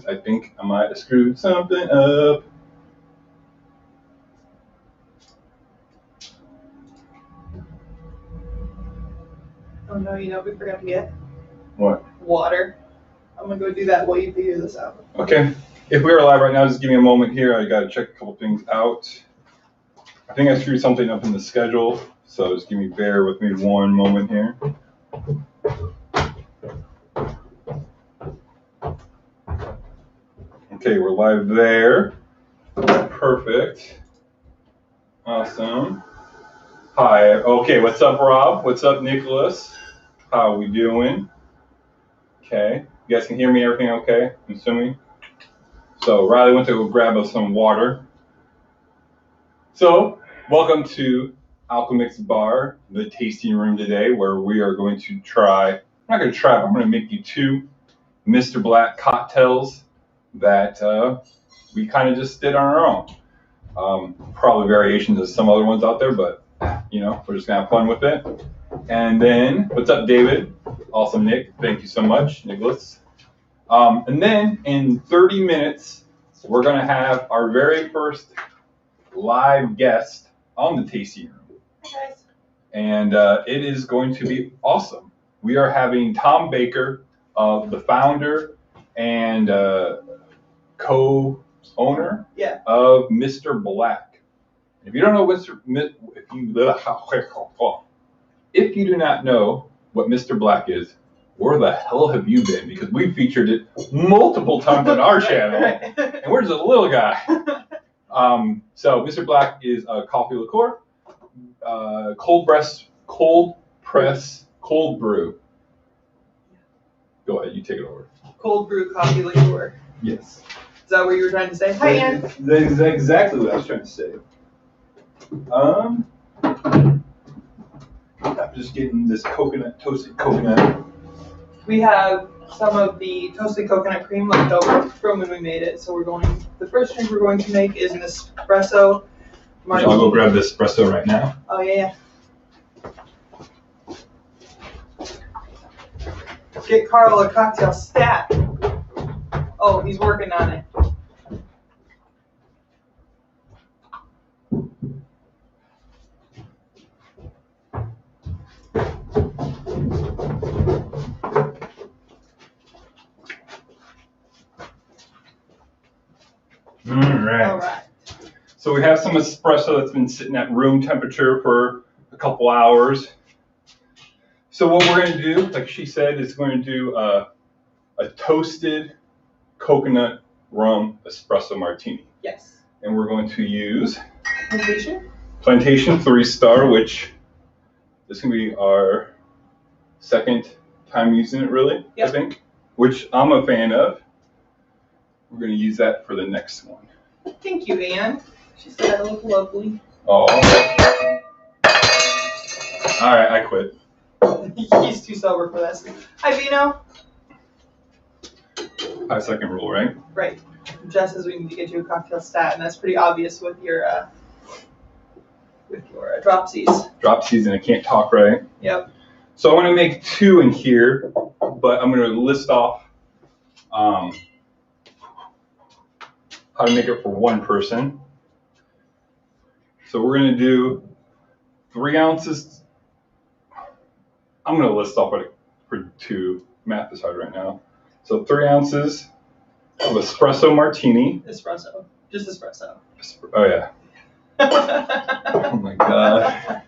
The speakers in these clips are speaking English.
I think I might have screwed something up. Oh no, you know we forgot to get? What? Water. I'm gonna go do that while you figure this out. Okay. If we are live right now, just give me a moment here. I gotta check a couple things out. I think I screwed something up in the schedule, so just bear with me one moment here. Okay, we're live there. Perfect. Awesome. Hi. Okay, what's up, Rob? What's up, Nicholas? How are we doing? Okay. You guys can hear me, everything okay? I'm assuming. So Riley went to go grab us some water. So, welcome to Alchemix Bar, the tasting room today, where we are going to try, I'm not going to try, but I'm going to make you two Mr. Black cocktails that we kind of just did on our own. Probably variations of some other ones out there, but you know, we're just going to have fun with it. And then, what's up, David? Awesome, Nick. Thank you so much, Nicholas. And then in 30 minutes, we're going to have our very first live guest on the tasting room. Hi, guys. And it is going to be awesome. We are having Tom Baker, the founder and co-owner of Mr. Black. If you don't know if you do not know what Mr. Black is, where the hell have you been? Because we featured it multiple times on our channel, and we're just a little guy. So Mr. Black is a coffee liqueur, cold press, cold brew. Go ahead, you take it over. Cold brew coffee liqueur. Yes. Is that what you were trying to say? Hi, Ann. That's exactly what I was trying to say. I'm just getting this toasted coconut. We have some of the toasted coconut cream left over from when we made it. So the first drink we're going to make is an espresso martini. I'll go grab the espresso right now. Oh, yeah. Get Carl a cocktail stat. Oh, he's working on it. All right. So we have some espresso that's been sitting at room temperature for a couple hours. So what we're going to do, like she said, is going to do a toasted coconut rum espresso martini. Yes. And we're going to use Plantation 3-star, which this can be our second time using it, really. Yep. I think, which I'm a fan of. We're going to use that for the next one. Thank you, Ann. She said I look lovely. Oh. All right, I quit. He's too sober for this. Hi, Vino. 5-second rule, right? Right. Just as we need to get you a cocktail stat, and that's pretty obvious with your dropsies. Dropsies, and I can't talk right. Yep. So I'm going to make two in here, but I'm going to list off how to make it for one person. So we're going to do 3 ounces. I'm going to list off for two. Math is hard right now. So 3 ounces of espresso martini. Espresso. Just espresso. Oh, yeah. Oh, my God.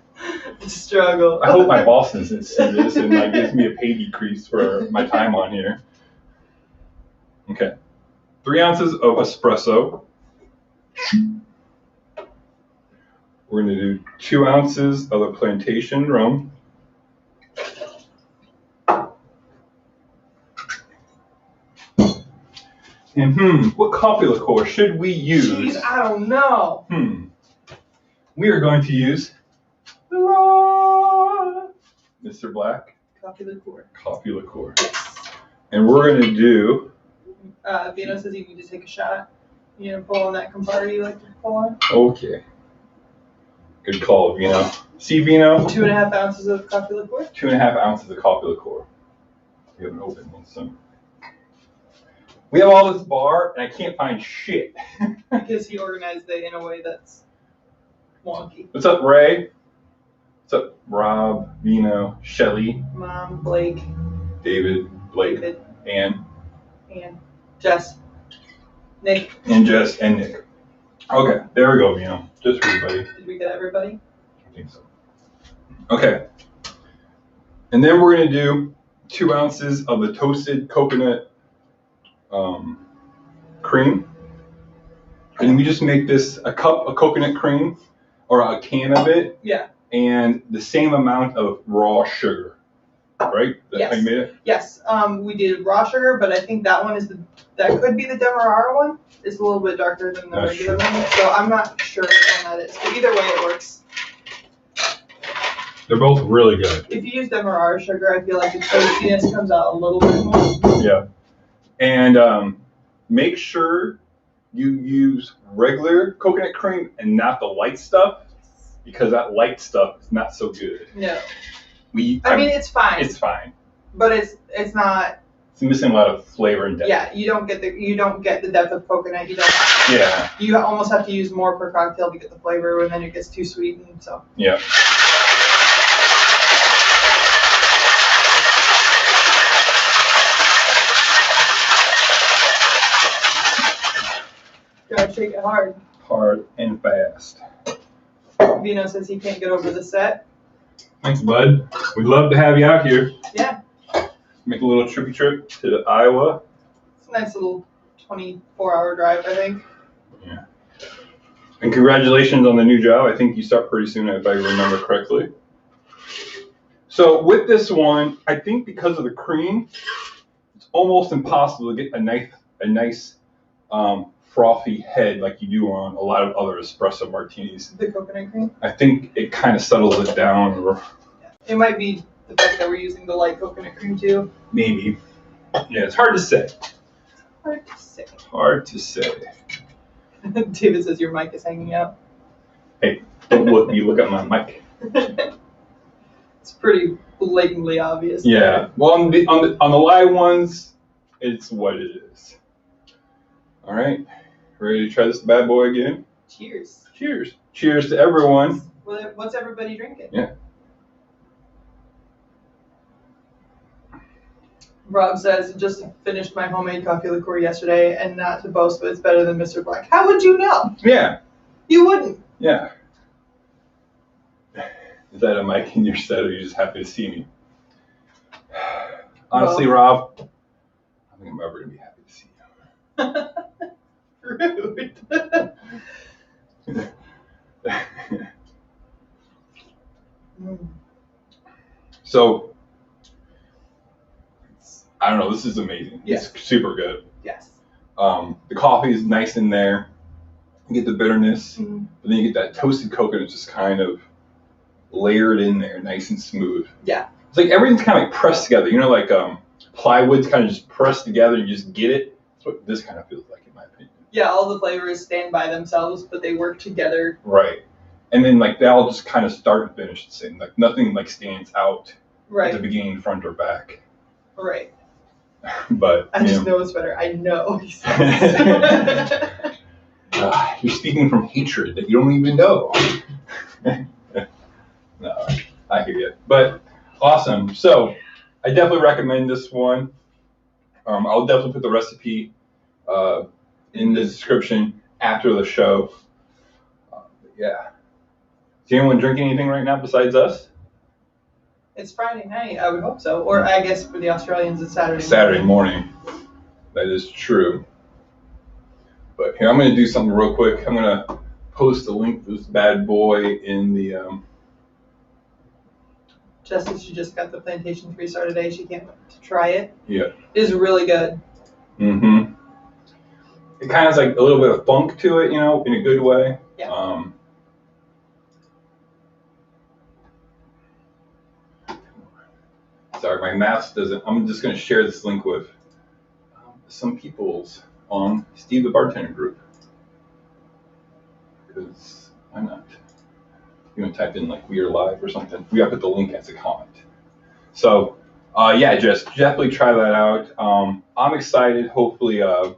Struggle. I hope my boss doesn't see this and gives me a pay decrease for my time on here. Okay. 3 ounces of espresso. We're going to do 2 ounces of the Plantation rum. And what coffee liqueur should we use? Jeez, I don't know. We are going to use Mr. Black coffee liqueur. Coffee liqueur. And we're going to do. Vino says you need to take a shot. You know, pull on that Campari you like to pull on. Okay. Good call, Vino. See, Vino? 2.5 ounces of coffee liqueur? 2.5 ounces of coffee liqueur. We haven't opened one, so. We have all this bar, and I can't find shit. Because he organized it in a way that's wonky. What's up, Ray? What's up, Rob, Vino, Shelly, Mom, Blake, David, Blake, David, Ann, Jess, Nick. And Jess and Nick. Okay, there we go, Vino. Just for everybody. Did we get everybody? I think so. Okay. And then we're going to do 2 ounces of the toasted coconut cream. And we just make this a cup of coconut cream or a can of it. Yeah. And the same amount of raw sugar. Right? That's how you made it? Yes. We did raw sugar, but I think that one that could be the Demerara one. It's a little bit darker than the regular one. So I'm not sure which one that is. But either way, it works. They're both really good. If you use Demerara sugar, I feel like the toastiness comes out a little bit more. Yeah. And make sure you use regular coconut cream and not the light stuff, because that light stuff is not so good. No. I mean, it's fine. It's fine. But it's not. It's missing a lot of flavor and depth. Yeah, you don't get the depth of coconut. You don't. Yeah. You almost have to use more per cocktail to get the flavor, and then it gets too sweet, and so. Yeah. Gotta shake it hard. Hard and fast. Vino says he can't get over the set. Thanks, bud. We'd love to have you out here. Yeah. Make a little trippy trip to Iowa. It's a nice little 24-hour drive, I think. Yeah. And congratulations on the new job. I think you start pretty soon, if I remember correctly. So with this one, I think because of the cream, it's almost impossible to get a nice frothy head like you do on a lot of other espresso martinis. The coconut cream? I think it kind of settles it down. Or it might be the fact that we're using the light coconut cream too. Maybe. Yeah, it's hard to say. Hard to say. Hard to say. David says your mic is hanging out. Hey, don't look me. Look at my mic. It's pretty blatantly obvious. Yeah. Well, on the live ones, it's what it is. All right. Ready to try this bad boy again? Cheers. Cheers. Cheers to everyone. Well, what's everybody drinking? Yeah. Rob says, just finished my homemade coffee liqueur yesterday, and not to boast, but it's better than Mr. Black. How would you know? Yeah. You wouldn't. Yeah. Is that a mic in your set, or are you just happy to see me? Honestly, Rob, I think I'm ever going to be happy to see you. Rude. So, I don't know. This is amazing. Yes. It's super good. Yes. The coffee is nice in there. You get the bitterness, Mm-hmm. but then you get that toasted coconut just kind of layered in there, nice and smooth. Yeah. It's like everything's kind of like pressed together. You know, like plywood's kind of just pressed together and you just get it. That's what this kind of feels like, in my opinion. Yeah, all the flavors stand by themselves, but they work together. Right. And then like they all just kind of start and finish the same. Like nothing like stands out Right. at the beginning, front, or back. Right. But I just know it's better. I know. He says. You're speaking from hatred that you don't even know. No, I hear you. But awesome. So I definitely recommend this one. I'll definitely put the recipe in the description after the show. Yeah. Is anyone drinking anything right now besides us? It's Friday night. I would hope so. Or I guess for the Australians, it's Saturday. Saturday morning. That is true. But here, I'm going to do something real quick. I'm going to post a link to this bad boy in the... Just as she just got the Plantation 3-star today, she can't wait to try it. Yeah. It is really good. Mm-hmm. It kind of has like a little bit of funk to it, you know, in a good way. Yeah. Sorry, my mouse doesn't. I'm just going to share this link with some people's on Steve the Bartender group. Because why not? You want to type in like we are live or something? We got to put the link as a comment. So Yeah, just definitely try that out. I'm excited, hopefully, to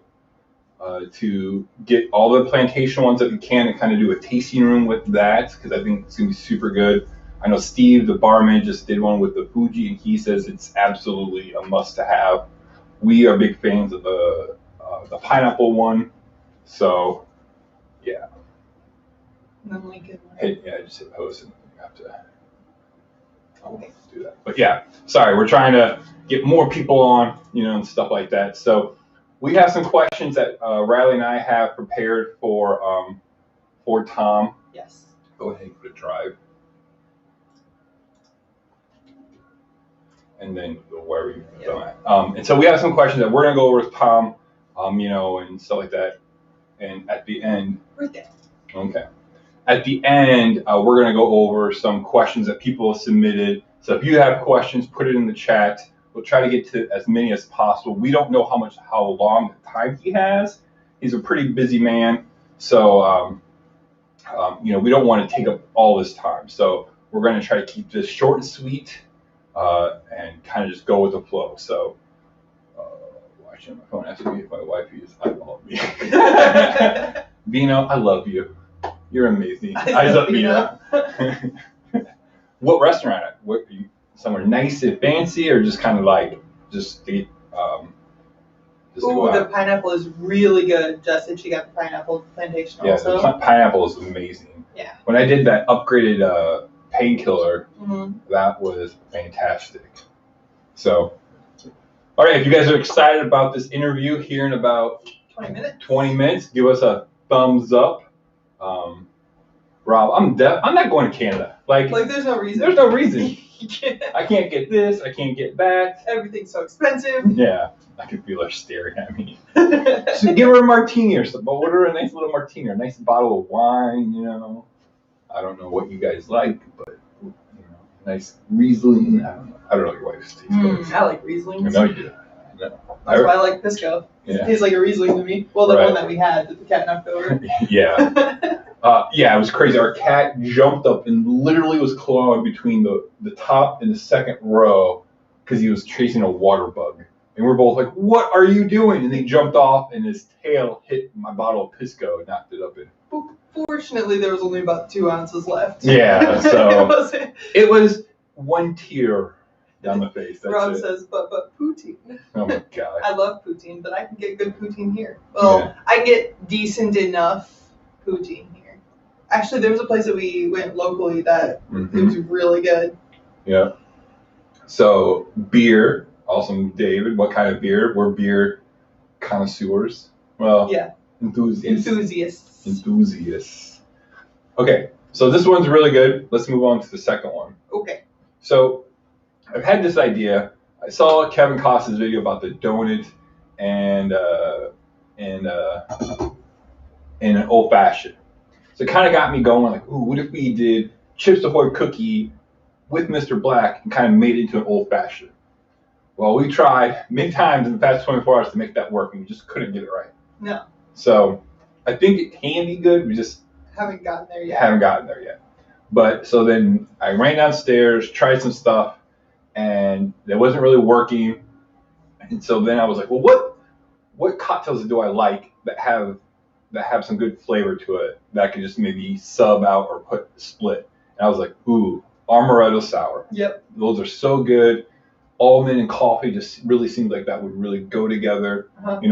get all the plantation ones that we can and kind of do a tasting room with that because I think it's gonna be super good. I know Steve, the barman, just did one with the Fuji, and he says it's absolutely a must-to-have. We are big fans of the pineapple one, so yeah. Just hit post and you have to do that. But yeah, sorry, we're trying to get more people on, and stuff like that. So we have some questions that Riley and I have prepared for Tom. Yes. Go ahead and put a drive. And then wherever you go at. And so we have some questions that we're gonna go over with Tom, and stuff like that. And at the end, right there. Okay. At the end, we're gonna go over some questions that people have submitted. So if you have questions, put it in the chat. We'll try to get to as many as possible. We don't know how long the time he has. He's a pretty busy man, so we don't want to take up all his time. So we're gonna try to keep this short and sweet. And kind of just go with the flow. So, watching my phone asking me if my wife is eyeballing me. Vino, I love you. You're amazing. I love Vino. What restaurant? What are you? Somewhere nice and fancy, or just kind of like just the the pineapple is really good. Jess said she got the pineapple plantation also. Yeah, the pineapple is amazing. Yeah. When I did that upgraded painkiller, that was fantastic. So, all right, if you guys are excited about this interview here in about 20 minutes, give us a thumbs up. Rob, I'm not going to Canada. Like there's no reason. There's no reason. I can't get this. I can't get that. Everything's so expensive. Yeah, I can feel her staring at me. So give her a martini or something. Order a nice little martini, a nice bottle of wine. I don't know what you guys like, but nice Riesling. I don't know your wife's taste. I like Riesling. I know you do. That's why I like Pisco. Yeah. It tastes like a Riesling to me. Well, the one that we had that the cat knocked over. Yeah. Yeah, it was crazy. Our cat jumped up and literally was clawing between the top and the second row because he was chasing a water bug. And we're both like, "What are you doing?" And he jumped off, and his tail hit my bottle of Pisco and knocked it up in. Fortunately, there was only about 2 ounces left. Yeah, so it was one tear down the face. That's Rob it. says, but poutine. Oh my god. I love poutine, but I can get good poutine here. Well, I can get decent enough poutine here. Actually, there was a place that we went locally that it was really good. Yeah. So beer, awesome, David. What kind of beer? We're beer connoisseurs. Well, yeah. Enthusiasts. Okay, so this one's really good. Let's move on to the second one. Okay. So I've had this idea. I saw Kevin Costner's video about the donut and an old fashioned. So it kind of got me going like, ooh, what if we did Chips Ahoy cookie with Mr. Black and kind of made it into an old fashioned? Well, we tried many times in the past 24 hours to make that work, and we just couldn't get it right. No. So I think it can be good. We just haven't gotten there yet. But so then I ran downstairs, tried some stuff, and it wasn't really working. And so then I was like, well, what cocktails do I like that have some good flavor to it that I could just maybe sub out or put split? And I was like, ooh, Amaretto sour. Yep. Those are so good. Almond and coffee just really seemed like that would really go together, and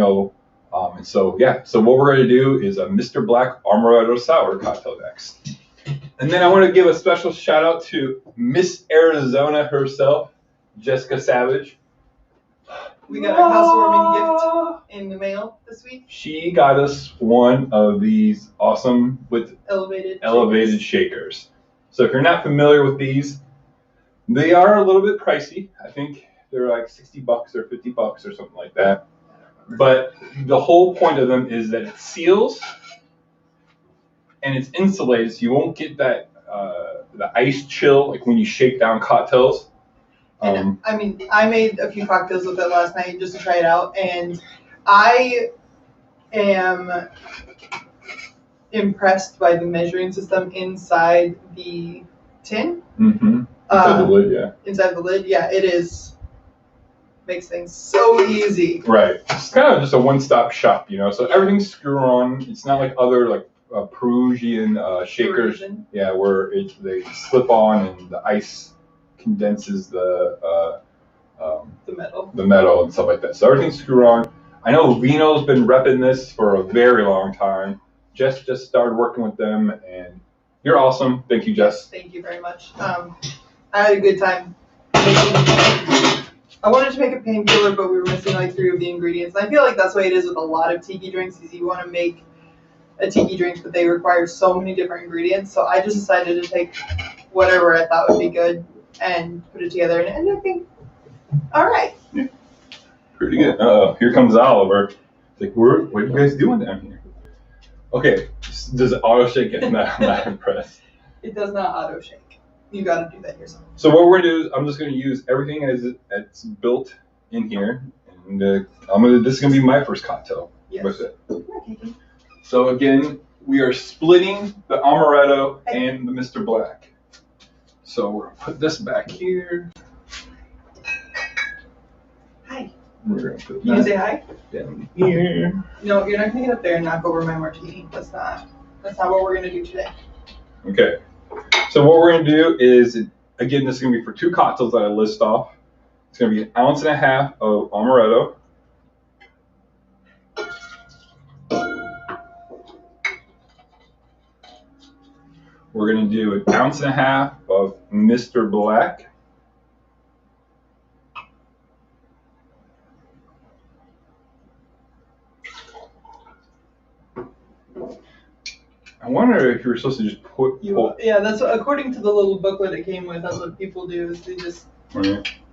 so what we're going to do is a Mr. Black Amaretto Sour cocktail next. And then I want to give a special shout out to Miss Arizona herself, Jessica Savage. We got a housewarming gift in the mail this week. She got us one of these awesome with elevated shakers. So if you're not familiar with these, they are a little bit pricey. I think they're like $60 or $50 or something like that. But the whole point of them is that it seals and it's insulated, so you won't get that the ice chill like when you shake down cocktails. I made a few cocktails with it last night just to try it out, and I am impressed by the measuring system inside the tin. Mm-hmm. Inside the lid, yeah. Inside the lid, yeah, it is makes things so easy. Right. It's kind of just a one-stop shop, you know. So everything's screw-on. It's not like other like Peruvian shakers. Parisian. Yeah, where they slip on and the ice condenses the metal and stuff like that. So everything's screw-on. I know Vino's been repping this for a very long time. Jess just started working with them, and you're awesome. Thank you, Jess. Thank you very much. I had a good time. I wanted to make a painkiller, but we were missing like 3 of the ingredients. And I feel like that's the way it is with a lot of tiki drinks, is you want to make a tiki drink, but they require so many different ingredients. So I just decided to take whatever I thought would be good and put it together, and it ended up being all right. Yeah. Pretty good. Here comes Oliver. It's like, what are you guys doing down here? Okay, does it auto shake it? I'm not impressed. It does not auto shake. You got to do that yourself. So what we're gonna do is I'm just gonna use everything as it's built in here, and this is gonna be my first cocktail with it. Okay. So again, we are splitting the Amaretto and the Mr. Black. So we're gonna put this back here. Hi. We're gonna put You can say hi? Down here. No, you're not gonna get up there and knock over my martini. That's not what we're gonna do today. Okay. So what we're gonna do is, again, this is gonna be for 2 cocktails that I list off. It's gonna be 1.5 ounces of Amaretto. We're gonna do 1.5 ounces of Mr. Black. I wonder if you're supposed to just put. Yeah, that's what, according to the little booklet it came with. That's what people do, is they just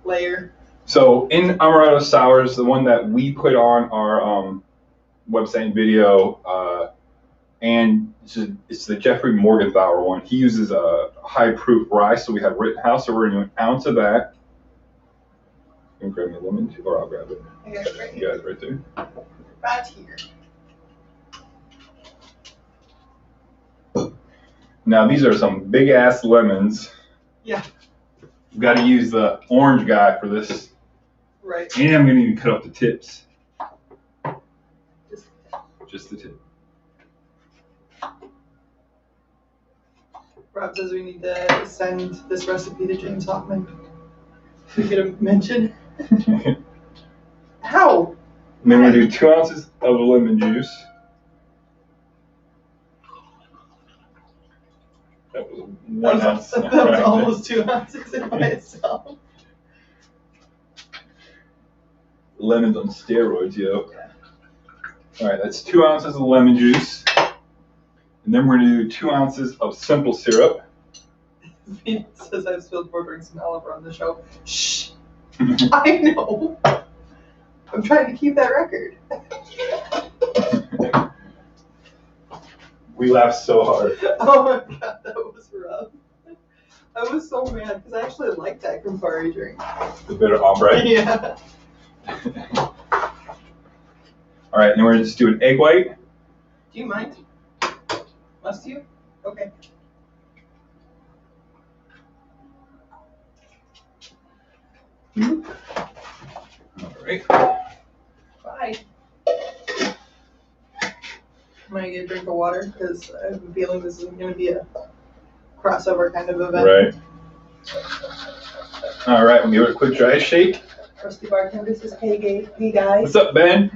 layer. So in Amaretto sours, the one that we put on our website and video, and it's the Jeffrey Morgenthaler one. He uses a high proof rye, so we have Rittenhouse. So we're gonna do 1 ounce of that. You can grab me a lemon too, or I'll grab it. I got it right You here. got it right there. Right here. Now these are some big ass lemons. Yeah. We've got to use the orange guy for this. Right. And I'm gonna even cut off the tips. Just the tip. Rob says we need to send this recipe to James Hoffman. We get a mention. How? And then we're gonna do 2 ounces of lemon juice. That was 1 ounce. That was almost 2 ounces in by itself. Lemons on steroids, yo. Yeah. All right, that's 2 ounces of lemon juice. And then we're gonna do 2 ounces of simple syrup. It says I've spilled 4 drinks in Oliver on the show. Shh. I know. I'm trying to keep that record. We laughed so hard. Oh my god, that was rough. I was so mad because I actually liked that Campari drink. The bitter ombre. Yeah. All right, and we're gonna just do an egg white. Do you mind? Must you? Okay. All right. Bye. I'm gonna get a drink of water because I have a feeling this is gonna be a crossover kind of event. Right. All right, we'll give it a quick dry shake. Rusty bartender says, hey guys. What's up, Ben?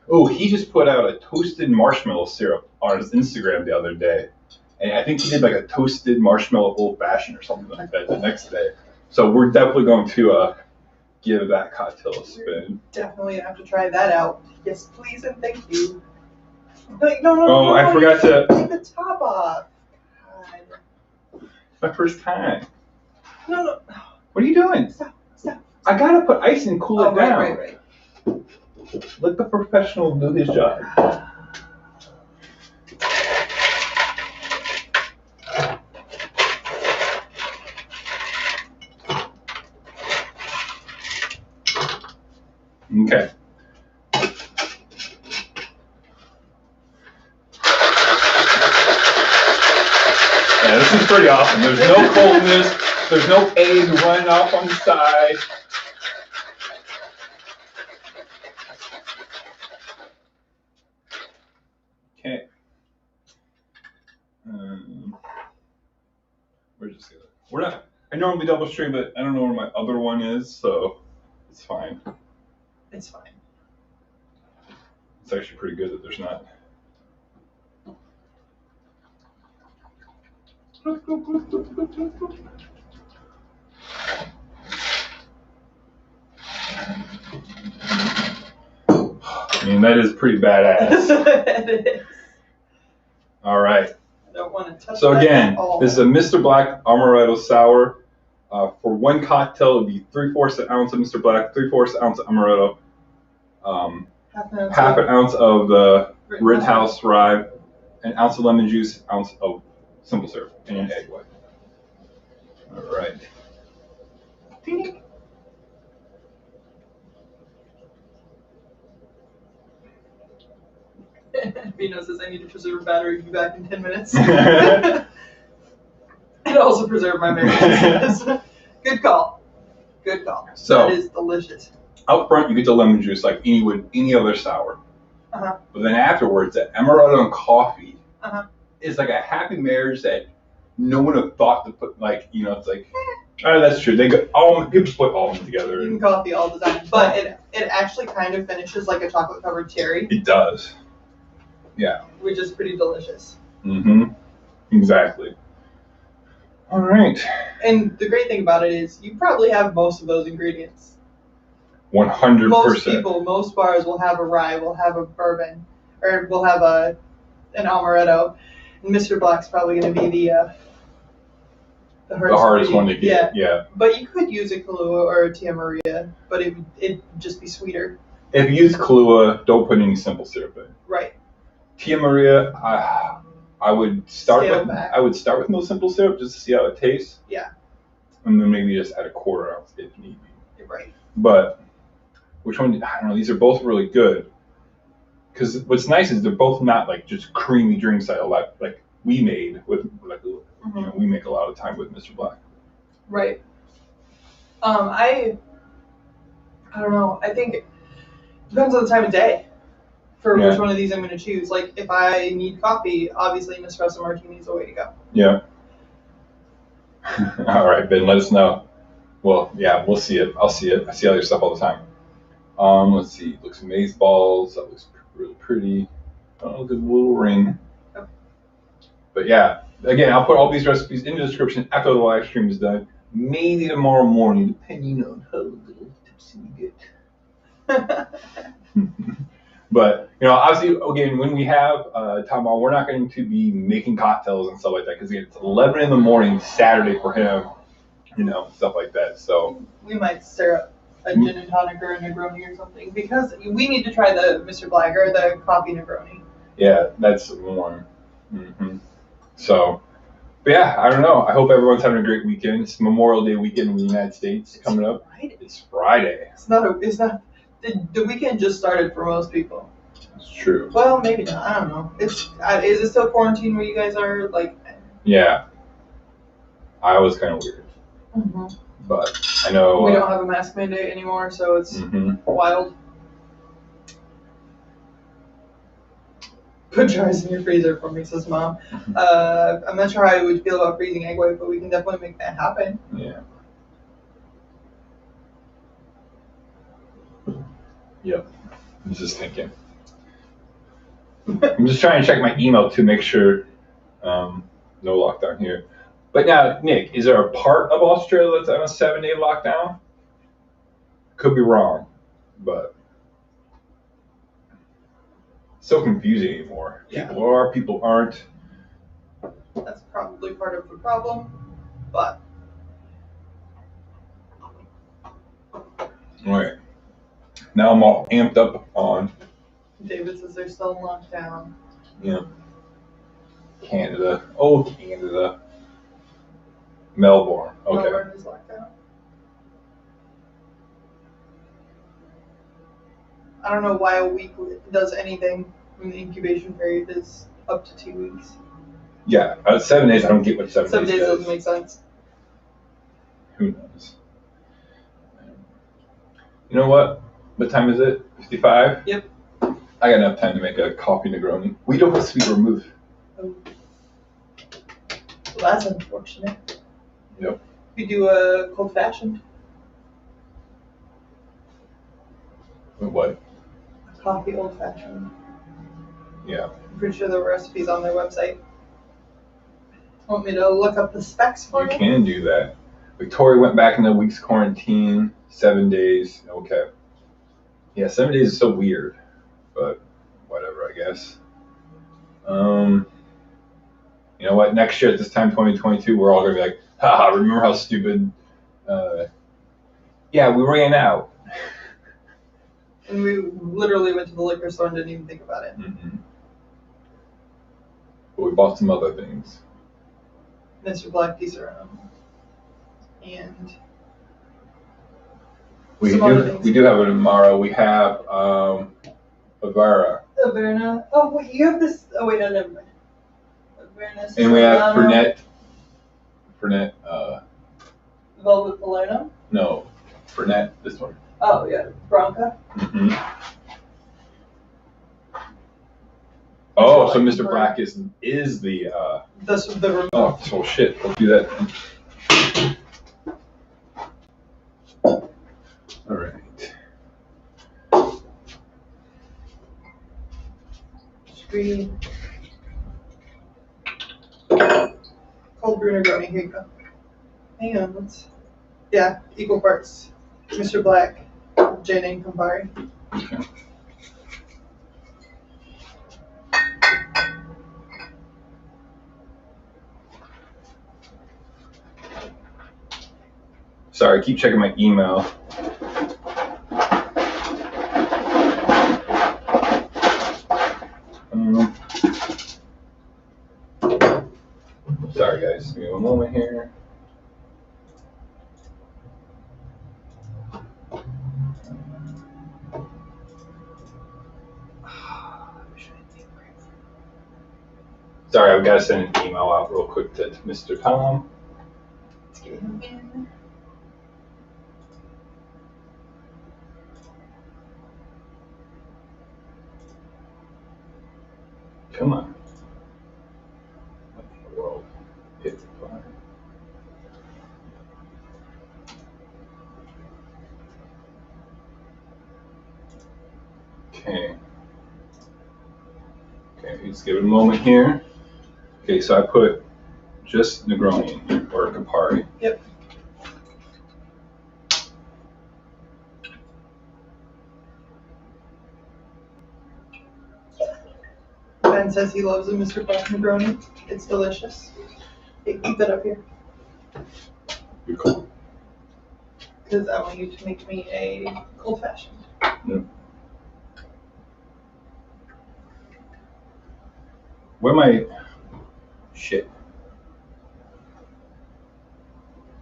Oh, he just put out a toasted marshmallow syrup on his Instagram the other day. And I think he did like a toasted marshmallow old fashioned or something like that the next day. So we're definitely going to give that cocktail a spin. Definitely have to try that out. Yes, please and thank you. Like, no, Oh, I forgot to take the top off. God. It's my first time. No. What are you doing? Stop. I gotta put ice and cool it down. Right. Let the professional do his job. Okay. Yeah, this is pretty awesome. There's no coldness. There's no egg running off on the side. just gonna. We're not. I normally double stream, but I don't know where my other one is, so it's fine. It's fine. It's actually pretty good that there's not. I mean, that is pretty badass. It is. All right. I don't want to touch So that again, at all. this is a Mr. Black Amaretto Sour. For one cocktail, it'd be 3/4 ounce of Mr. Black, 3/4 ounce of Amaretto, half an ounce of the Rittenhouse Rye, an ounce of lemon juice, ounce of simple syrup, and an egg white. All right. Ding. Vino says I need to preserve battery. Be back in 10 minutes. And also preserve my marriage. Good call. Good call. So that is delicious. Up front, you get the lemon juice like any other sour. Uh-huh. But then afterwards, that amaretto and coffee is like a happy marriage that no one would have thought to put. Like, you know, it's like, oh, that's true. They go people just put all of them together. Eating coffee all the time, but it actually kind of finishes like a chocolate covered cherry. It does. Yeah. Which is pretty delicious. Mm-hmm. Exactly. All right. And the great thing about it is you probably have most of those ingredients. 100%. Most bars will have a rye, will have a bourbon, or will have an amaretto. And Mr. Black's probably going to be the hardest one to get. Yeah. But you could use a Kahlua or a Tia Maria, but it'd just be sweeter. If you use Kahlua, don't put any simple syrup in. Right. Tia Maria, I would start with no simple syrup just to see how it tastes. Yeah. And then maybe just add a 1/4 ounce if need be. Right. But which one? I don't know. These are both really good. Because what's nice is they're both not like just creamy drinks like we made with you know, we make a lot of time with Mr. Black. Right. I don't know. I think it depends on the time of day for which one of these I'm going to choose. Like if I need coffee, obviously an espresso martini is the way to go. Yeah. All right, Ben. Let us know. Well, yeah, we'll see it. I'll see it. I see all your stuff all the time. Let's see. Looks maze balls. That looks really pretty. Oh, good little ring. Okay. But yeah, again, I'll put all these recipes in the description after the live stream is done. Maybe tomorrow morning, depending on how little tipsy we get. But you know, obviously, again, when we have time on, we're not going to be making cocktails and stuff like that because it's 11 in the morning Saturday for him. You know, stuff like that. So we might stir up a gin and tonic or a Negroni or something because we need to try the Mr. Black or the coffee Negroni. Yeah, that's one. Mm-hmm. So, but yeah, I don't know. I hope everyone's having a great weekend. It's Memorial Day weekend in the United States coming up. Friday. It's Friday. It's not. The weekend just started for most people. It's true. Well, maybe not. I don't know. Is it still quarantine where you guys are? Like. Yeah. I was kind of weird. Mm-hmm. But I know we don't have a mask mandate anymore, so it's wild. Put jars in your freezer for me, says Mom. I'm not sure how I would feel about freezing egg white, but we can definitely make that happen. Yeah. Yep. I'm just thinking. I'm just trying to check my email to make sure no lockdown here. But now, Nick, is there a part of Australia that's on a 7-day lockdown? Could be wrong, but it's so confusing anymore. Yeah. People are, people aren't. That's probably part of the problem, but. All right. Now I'm all amped up on. David says they're still in lockdown. Yeah. Canada. Oh, Canada. Melbourne. Okay. Melbourne is locked down. I don't know why a week does anything when the incubation period is up to 2 weeks. Yeah, 7 days. I don't get what 7 days. 7 days doesn't make sense. Who knows? You know what? What time is it? 55? Yep. I got enough time to make a coffee Negroni. We don't have sweet vermouth. Oh. Well, that's unfortunate. Yep. We do a cold fashioned. What? A coffee old fashioned. Yeah. I'm pretty sure the recipe's on their website. Want me to look up the specs for You you? can do that. Victoria went back in a week's quarantine, 7 days. Okay. Yeah, 7 days is so weird, but whatever, I guess. You know what? Next year at this time, 2022, we're all gonna be like, haha, remember how stupid? Yeah, we ran out. And we literally went to the liquor store and didn't even think about it. Mm-hmm. But we bought some other things. Mr. Black Disaronno. And We some other things. do have it tomorrow. We have Avara. Averna. Oh wait, you have this. Oh wait, no, never mind. Averna. And we have Siciliano, Fernet, Velvet Palermo. no, Fernet, this one. Oh yeah, Bronca. Mm-hmm. Oh, so Mr. Black is the That's the remote. oh, so shit, let's do that. All right. Screen. Cold brew Negroni. Here you go. Hang on, let's. Yeah, equal parts. Mr. Black, Jane and Campari. Okay. Sorry, I keep checking my email. Sorry guys, give me one moment here. Sorry, I've got to send an email out real quick to Mr. Tom. Let's get him in. Come on. What in the world? Hit the fire. Okay. Okay, just give it a moment here. Okay, so I put just Negroni in here, or Campari. Yep. Ben says he loves a Mr. Black Negroni. It's delicious. Hey, keep that up here. Good call. Because I want you to make me a cold fashioned. Yep. Where am I? Shit.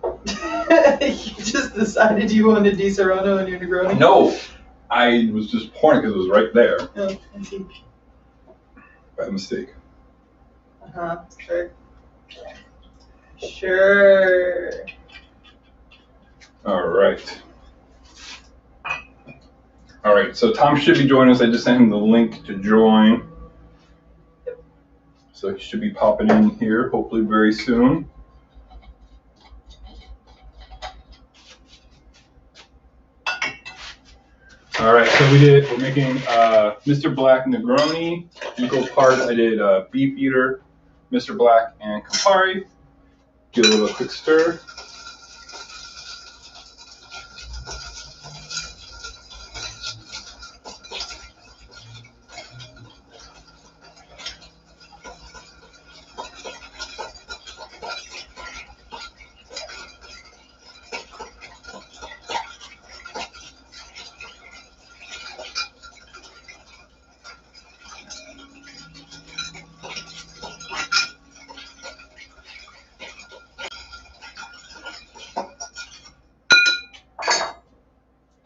You just decided you wanted Disaronno in your Negroni? No! I was just pouring because it was right there. Oh, I see. By mistake. Uh-huh, sure. Sure. All right. All right, so Tom should be joining us. I just sent him the link to join. So he should be popping in here hopefully very soon. All right, so we're making Mr. Black Negroni, equal parts. I did beef eater, Mr. Black, and Campari. Give it a little quick stir.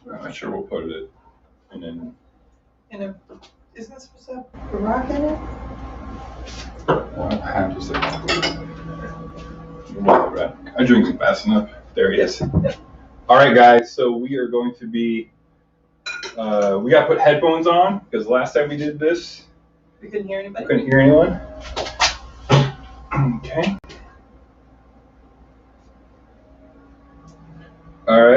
I'm not sure we'll put it in. Isn't it supposed to have a rock in it? I'll have to say. I drink it fast enough. There he is. All right, guys. So we are going to be. We got to put headphones on because last time we did this, We couldn't hear anybody. couldn't hear anyone. Okay.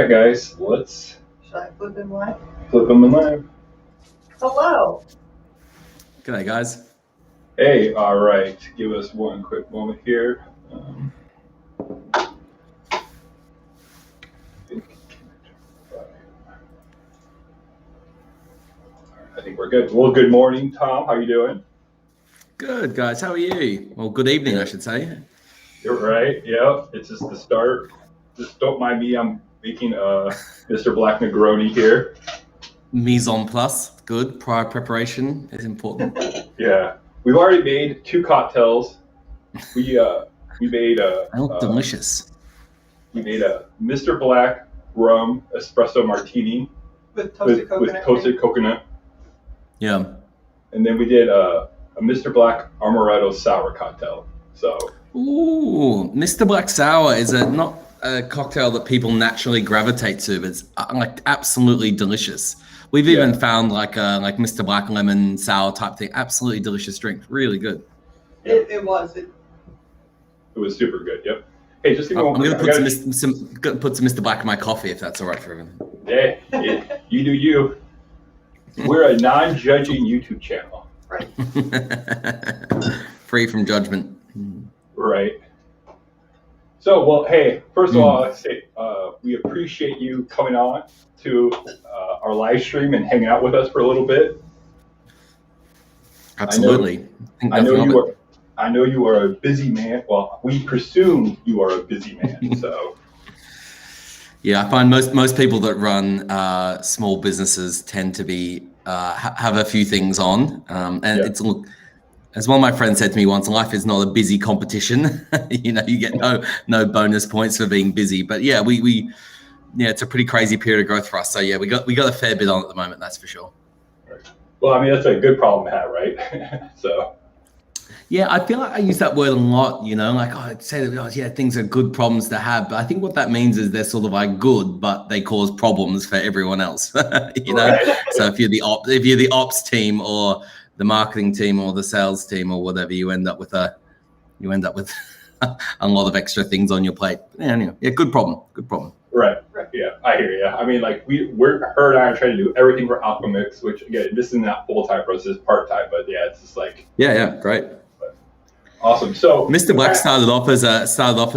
right, guys, let's Should I flip him live? flip them in live. Hello. G'day, guys. Hey, all right. Give us one quick moment here. I think we're good. Well, good morning, Tom. How you doing? Good, guys. How are you? Well, good evening, I should say. You're right. Yeah, it's just the start. Just don't mind me. I'm making Mr. Black Negroni here. Mise en place. Good. Prior preparation is important. Yeah, we've already made 2 cocktails. We made a. They look delicious. We made a Mr. Black rum espresso martini With toasted coconut. with toasted coconut, Yeah. and then we did a Mr. Black Amaretto sour cocktail. So Ooh, Mr. Black Sour is not a cocktail that people naturally gravitate to, but it's like absolutely delicious. We've even found like Mr. Black lemon sour type thing. Absolutely delicious drink. Really good. It was. it was super good. Yep. Hey, just give me I'm one. going to put some Mr. Black in my coffee if that's all right for everyone. Hey, you do you. We're a non-judging YouTube channel. Right. Free from judgment. Right. So, well, hey, first of all, let's say we appreciate you coming on to our live stream and hanging out with us for a little bit. Absolutely. I know you are a busy man. Well, we presume you are a busy man. So. Yeah, I find most people that run small businesses tend to be have a few things on, it's look. As one of my friends said to me once, life is not a busy competition. You get no bonus points for being busy. But yeah, we it's a pretty crazy period of growth for us. So yeah, we got a fair bit on at the moment, that's for sure. Right. Well, I mean, that's a good problem to have, right? So. Yeah, I feel like I use that word a lot, like I'd say that, things are good problems to have. But I think what that means is they're sort of like good, but they cause problems for everyone else, Right. So if you're the ops team or the marketing team or the sales team or whatever, you end up with a lot of extra things on your plate. Yeah, anyway, good problem. Right. Yeah, I hear you. I mean, like we're her and I are trying to do everything for Alchemix, which again, this is not full time for us, it's part time. But yeah, it's just like great. Awesome. So Mr. Black started off as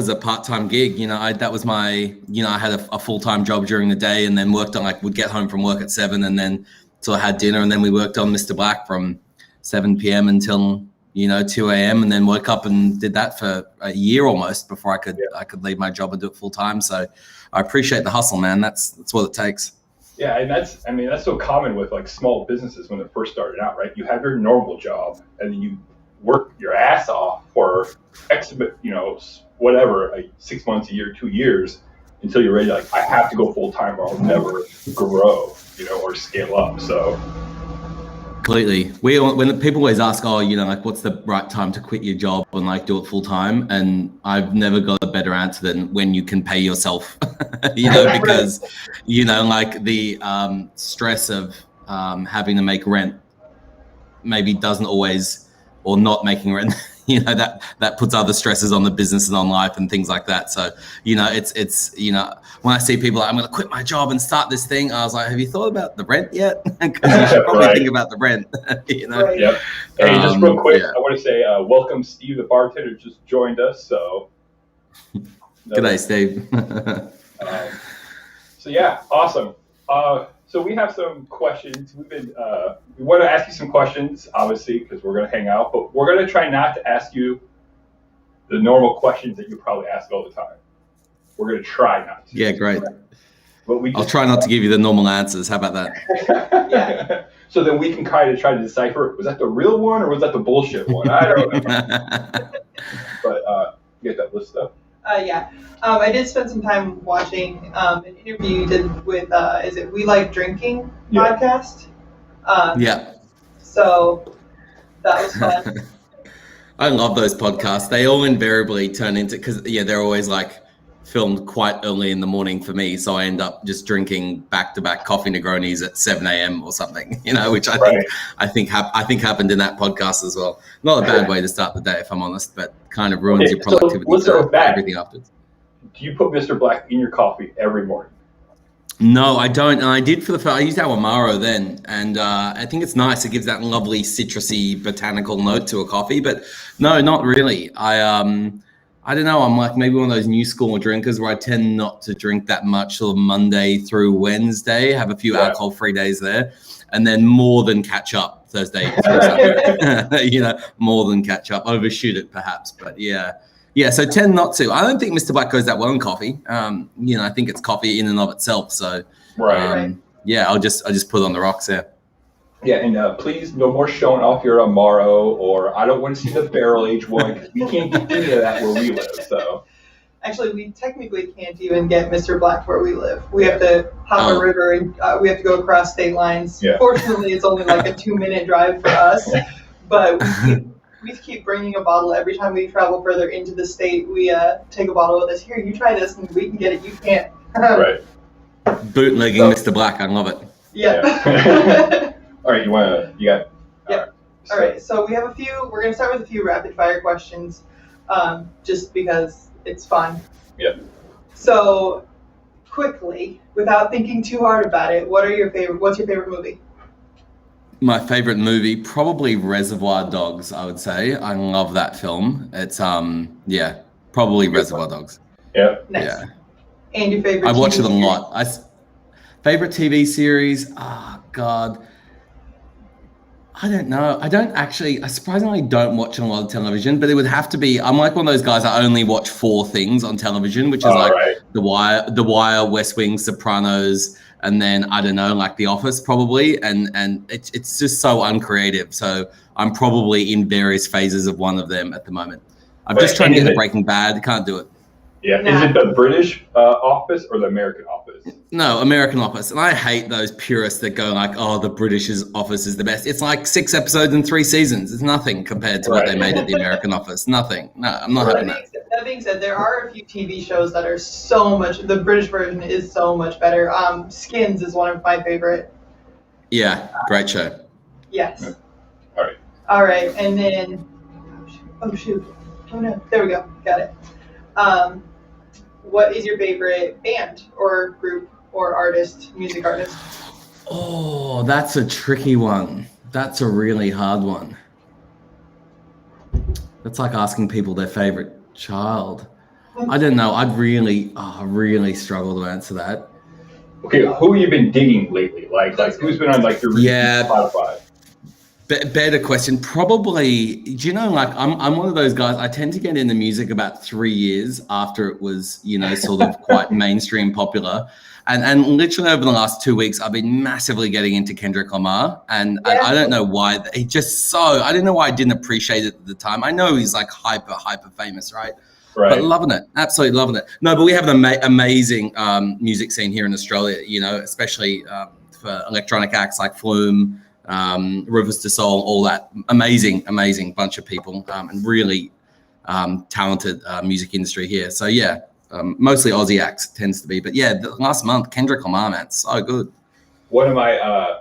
a part-time gig. That was my, I had a full-time job during the day and then worked on would get home from work at 7 and then till I had dinner and then we worked on Mr. Black from 7 p.m. until 2 a.m. and then woke up and did that for a year almost before I could leave my job and do it full-time. So I appreciate the hustle, man. That's what it takes. Yeah, and that's so common with like small businesses when they're first starting out, right? You have your normal job and then you work your ass off for whatever, like 6 months, a year, 2 years, until you're ready. Like, I have to go full time, or I'll never grow, or scale up. So completely. When people always ask, what's the right time to quit your job and do it full time, and I've never got a better answer than when you can pay yourself. Because the stress of having to make rent maybe doesn't always. Or not making rent, that puts other stresses on the business and on life and things like that. So, it's when I see people like, I'm going to quit my job and start this thing, I was like, have you thought about the rent yet? Because you should probably think about the rent, Right. Yep. Hey, just real quick, I want to say welcome, Steve, the bartender, just joined us. So, G'day, Steve. So yeah, awesome. So we have some questions. We want to ask you some questions, obviously, because we're going to hang out, but we're going to try not to ask you the normal questions that you probably ask all the time. We're going to try not to. Yeah, great. But I'll try not to give you the normal answers. How about that? Yeah. So then we can kind of try to decipher, was that the real one or was that the bullshit one? I don't know. But you get that list up? Yeah. I did spend some time watching an interview you did with, is it We Like Drinking podcast? Yeah. So that was fun. I love those podcasts. They all invariably turn into, because they're always filmed quite early in the morning for me. So I end up just drinking back-to-back coffee Negronis at 7 a.m. or something, which I think happened in that podcast as well. Not a bad way to start the day, if I'm honest, but kind of ruins your productivity for everything afterwards. Do you put Mr. Black in your coffee every morning? No, I don't. And I did for the first, I used our Amaro then. And I think it's nice. It gives that lovely citrusy botanical note to a coffee. But no, not really. I don't know. I'm like maybe one of those new school drinkers where I tend not to drink that much till Monday through Wednesday, have a few alcohol-free days there, and then more than catch up Thursday through Sunday. More than catch up, overshoot it perhaps. But yeah. So tend not to. I don't think Mr. Black goes that well in coffee. I think it's coffee in and of itself. So yeah, I'll just put it on the rocks there. Yeah, and please, no more showing off your Amaro, or I don't want to see the barrel aged one, because we can't get any of that where we live. So actually, we technically can't even get Mr. Black where we live. We have to hop a river, and we have to go across state lines. Yeah. Fortunately, it's only like a 2-minute drive for us, but we keep bringing a bottle every time we travel further into the state. We take a bottle with us. Here, you try this, and we can get it. You can't. Right. Bootlegging Mr. Black. I love it. Yeah. All right, you got. Yeah. All right. So we have a few. We're gonna start with a few rapid fire questions, just because it's fun. Yep. So, quickly, without thinking too hard about it, what's your favorite movie? My favorite movie, probably Reservoir Dogs, I would say. I love that film. It's probably Reservoir Dogs. Yeah. Nice. Yeah. And your favorite I watch it a series? lot. Favorite TV series? Oh God. I don't know. I surprisingly don't watch a lot of television, but it would have to be, I'm like one of those guys that only watch 4 things on television, which is The Wire, West Wing, Sopranos, and then I don't know, like The Office probably. And it's just so uncreative. So I'm probably in various phases of one of them at the moment. I'm just trying to get into Breaking Bad. Can't do it. Yeah. Is it the British Office or the American Office? No, American Office. And I hate those purists that go like, oh, the British Office is the best. It's like 6 episodes and 3 seasons. It's nothing compared to what they made at the American Office. Nothing. No, I'm not having that. That being said, there are a few TV shows that are so much, the British version is so much better. Skins is one of my favorite. Yeah, great show. Yes. All right. And then, oh shoot. Oh no, there we go. Got it. What is your favorite band or group or artist, music artist? Oh, that's a tricky one. That's a really hard one. That's like asking people their favorite child. I don't know. I'd really struggle to answer that. Okay, who have you been digging lately? Like who's been on like your Spotify? Better question. Probably, do you know, like I'm one of those guys, I tend to get into music about 3 years after it was, sort of quite mainstream popular. And literally over the last 2 weeks, I've been massively getting into Kendrick Lamar. And I don't know why. I don't know why I didn't appreciate it at the time. I know he's like hyper famous, right? But loving it, absolutely loving it. No, but we have an amazing music scene here in Australia, especially for electronic acts like Flume, Rivers to Soul, all that amazing bunch of people, and really talented music industry here. So yeah, mostly Aussie acts tends to be, but yeah, the last month Kendrick Lamar, man, so good. One of my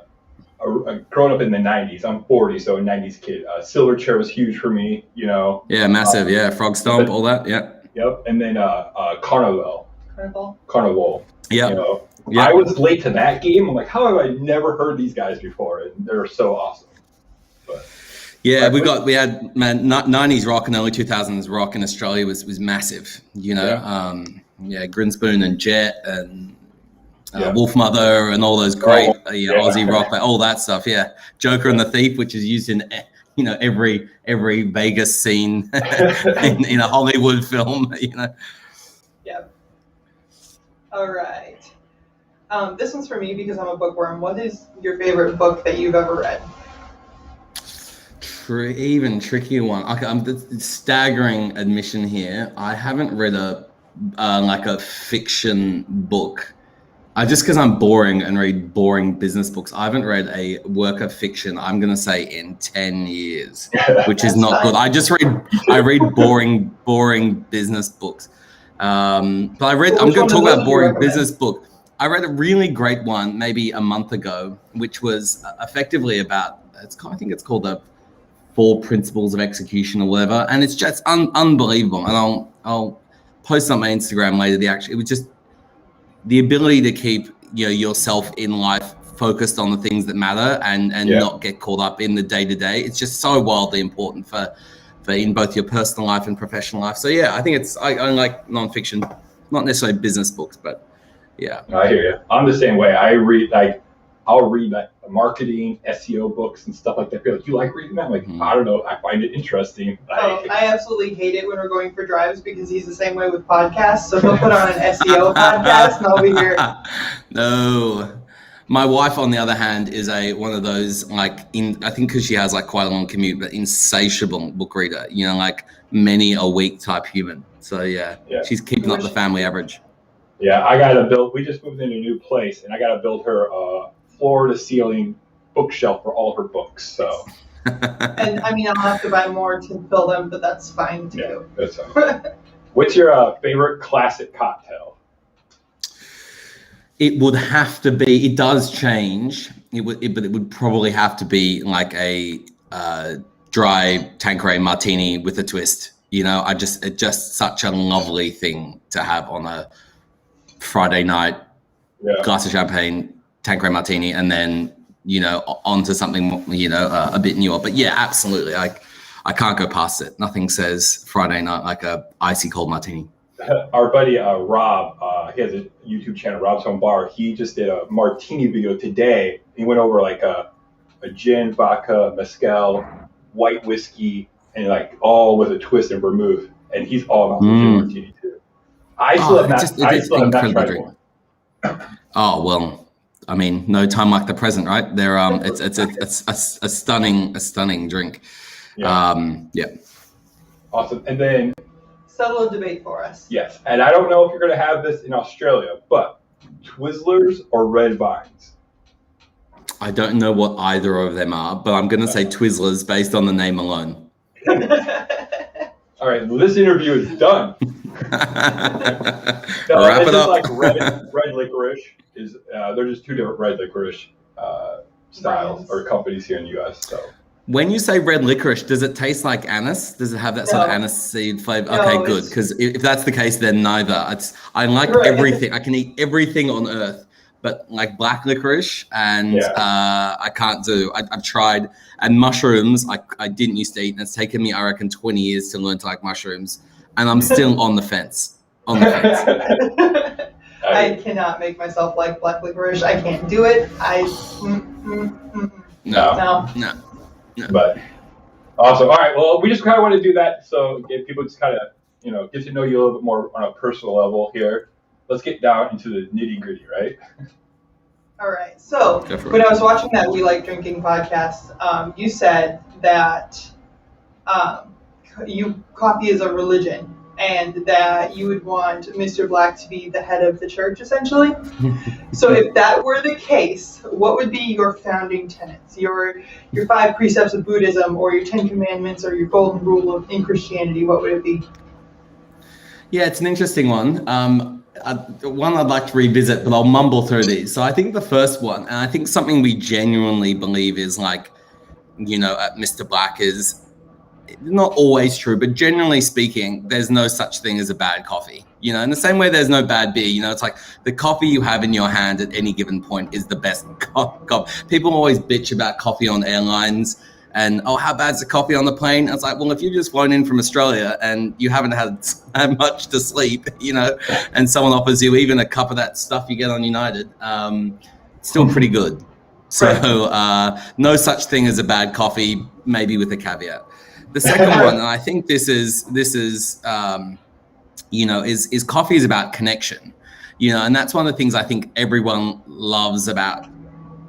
growing up in the 90s, I'm 40, so a 90s kid. Silverchair was huge for me, Yeah, massive. Frog Stomp, all that. Yeah. Yep, and then Carnival. Yeah. I was late to that game. I'm like, how have I never heard these guys before? And they're so awesome. But yeah, we had 90s rock and early 2000s rock in Australia was massive. Grinspoon and Jet and Wolfmother and all those great Aussie rock, all that stuff. Yeah, Joker and the Thief, which is used in every Vegas scene in a Hollywood film. Yeah. All right. This one's for me because I'm a bookworm. What is your favorite book that you've ever read? Even trickier one. Okay, I'm staggering admission here. I haven't read a fiction book. Just because I'm boring and read boring business books, I haven't read a work of fiction, I'm going to say, in 10 years, which is not good. I read boring business books. But I'm going to talk about boring business book. I read a really great one maybe a month ago, which was effectively about, I think it's called the 4 Principles of Execution or whatever. And it's just unbelievable. And I'll post on my Instagram later. It was just the ability to keep, yourself in life focused on the things that matter and not get caught up in the day-to-day. It's just so wildly important for in both your personal life and professional life. So yeah, I think I like nonfiction, not necessarily business books, but yeah. I hear you. I'm the same way. I'll read like marketing, SEO books and stuff like that. People are like, you like reading that? I'm like, I don't know. I find it interesting. I absolutely hate it when we're going for drives because he's the same way with podcasts. So he'll put on an SEO podcast and I'll be here. No. My wife, on the other hand, is one of those, I think because she has like quite a long commute, but insatiable book reader, like many a week type human. So yeah. She's keeping up the family average. Yeah, we just moved into a new place and I got to build her floor to ceiling bookshelf for all her books. So. And I mean, I'll have to buy more to fill them, but that's fine too. Yeah, that's fine. What's your favorite classic cocktail? It would have to be. It does change. But it would probably have to be like a dry Tanqueray martini with a twist. It's just such a lovely thing to have on a Friday night. Glass of champagne, Tanqueray martini, and then onto something a bit newer. But yeah, absolutely. I can't go past it. Nothing says Friday night like a icy cold martini. Our buddy Rob, he has a YouTube channel, Rob's Home Bar. He just did a martini video today. He went over like a gin, vodka, mezcal, white whiskey, and like all with a twist and vermouth. And he's all about the gin martini too. I still have not tried one. Oh well, I mean, no time like the present, right? They're it's a stunning drink. Yeah. Awesome. And then settle a debate for us. Yes, and I don't know if you're going to have this in Australia, but Twizzlers or Red Vines? I don't know what either of them are, but I'm going to say Twizzlers based on the name alone. All right, well, this interview is done. Wrap it up. Like red licorice they're just two different red licorice styles or companies here in the U.S. So. When you say red licorice, does it taste like anise? Does it have that sort of anise seed flavor? No, okay, good. Because if that's the case, then neither. I like everything. I can eat everything on earth, but like black licorice and I can't do. I've tried. And mushrooms, I didn't used to eat. And it's taken me, I reckon, 20 years to learn to like mushrooms. And I'm still on the fence. I cannot make myself like black licorice. I can't do it. No. But awesome. All right. Well, we just kind of want to do that so if people just kind of, get to know you a little bit more on a personal level here. Let's get down into the nitty gritty, right? All right. So when I was watching that We Like Drinking podcast, you said that coffee is a religion and that you would want Mr. Black to be the head of the church, essentially. So if that were the case, what would be your founding tenets, your 5 precepts of Buddhism or your 10 commandments or your golden rule in Christianity? What would it be? Yeah, it's an interesting one. One I'd like to revisit, but I'll mumble through these. So I think the first one, and I think something we genuinely believe is like, at Mr. Black is not always true, but generally speaking, there's no such thing as a bad coffee. In the same way there's no bad beer, it's like the coffee you have in your hand at any given point is the best coffee. People always bitch about coffee on airlines and, how bad's the coffee on the plane? I was like, well, if you've just flown in from Australia and you haven't had much to sleep, and someone offers you even a cup of that stuff you get on United, it's still pretty good. So no such thing as a bad coffee, maybe with a caveat. The second one, and I think this is coffee is about connection, and that's one of the things I think everyone loves about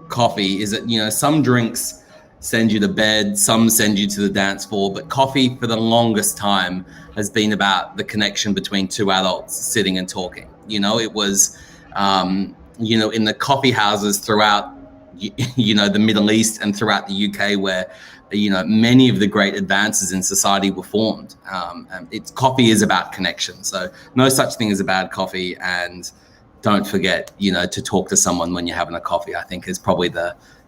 coffee is that, some drinks send you to bed, some send you to the dance floor, but coffee for the longest time has been about the connection between two adults sitting and talking. It was, in the coffee houses throughout, the Middle East and throughout the UK where, many of the great advances in society were formed. Coffee is about connection. So no such thing as a bad coffee. And don't forget, to talk to someone when you're having a coffee, I think is probably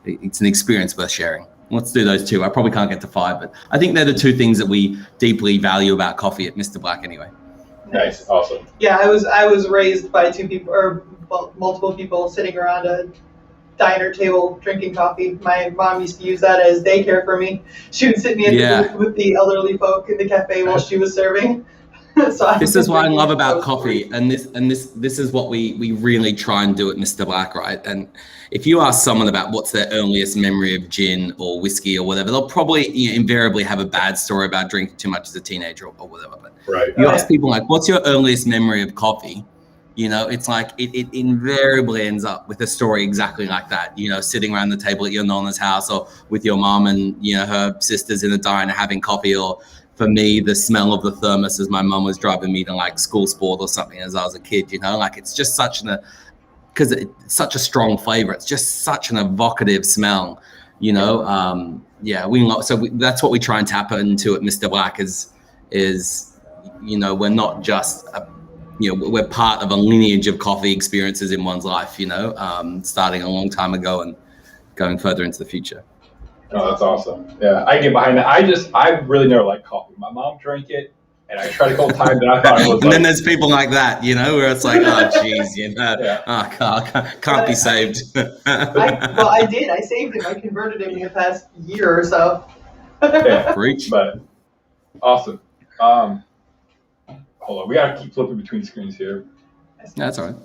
it's an experience worth sharing. Let's do those 2. I probably can't get to 5, but I think they're the 2 things that we deeply value about coffee at Mr. Black anyway. Nice. Awesome. Yeah, I was raised by 2 people, or multiple people sitting around a diner table drinking coffee. My mom used to use that as daycare for me. She would sit me in the booth with the elderly folk in the cafe while she was serving. So this is what I love about coffee, and this is what we really try and do at Mr. Black, right? And if you ask someone about what's their earliest memory of gin or whiskey or whatever, they'll probably invariably have a bad story about drinking too much as a teenager or whatever. But you ask people like, what's your earliest memory of coffee? It's like it invariably ends up with a story exactly like that. Sitting around the table at your nonna's house, or with your mom and her sisters in the diner having coffee, or for me, the smell of the thermos as my mum was driving me to like school sport or something as I was a kid. Like it's just because it's such a strong flavor. It's just such an evocative smell. That's what we try and tap into at Mr. Black is we're not just we're part of a lineage of coffee experiences in one's life, starting a long time ago and going further into the future. Oh, that's awesome. Yeah, I get behind that. I really never liked coffee. My mom drank it, and I tried a couple times, and I thought it was and then there's people like that, where it's like, oh, geez, can't be saved. I did. I saved him. I converted him in the past year or so. Preach. But awesome. Hold on. We got to keep flipping between screens here. That's all right.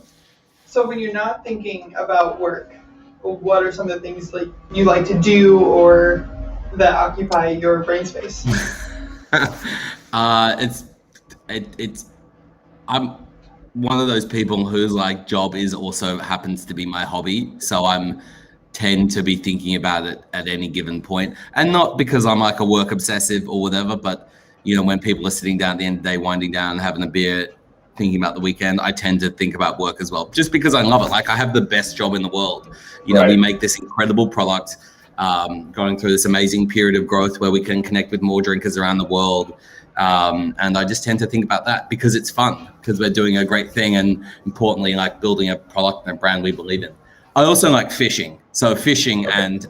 So when you're not thinking about work, what are some of the things like you like to do or that occupy your brain space? I'm one of those people whose like job is also happens to be my hobby, so I'm tend to be thinking about it at any given point, and not because I'm like a work obsessive or whatever, but when people are sitting down at the end of the day, winding down, having a beer, thinking about the weekend, I tend to think about work as well, just because I love it. Like I have the best job in the world. We make this incredible product, going through this amazing period of growth where we can connect with more drinkers around the world. And I just tend to think about that because it's fun, because we're doing a great thing, and importantly, like building a product and a brand we believe in. I also like fishing. So fishing and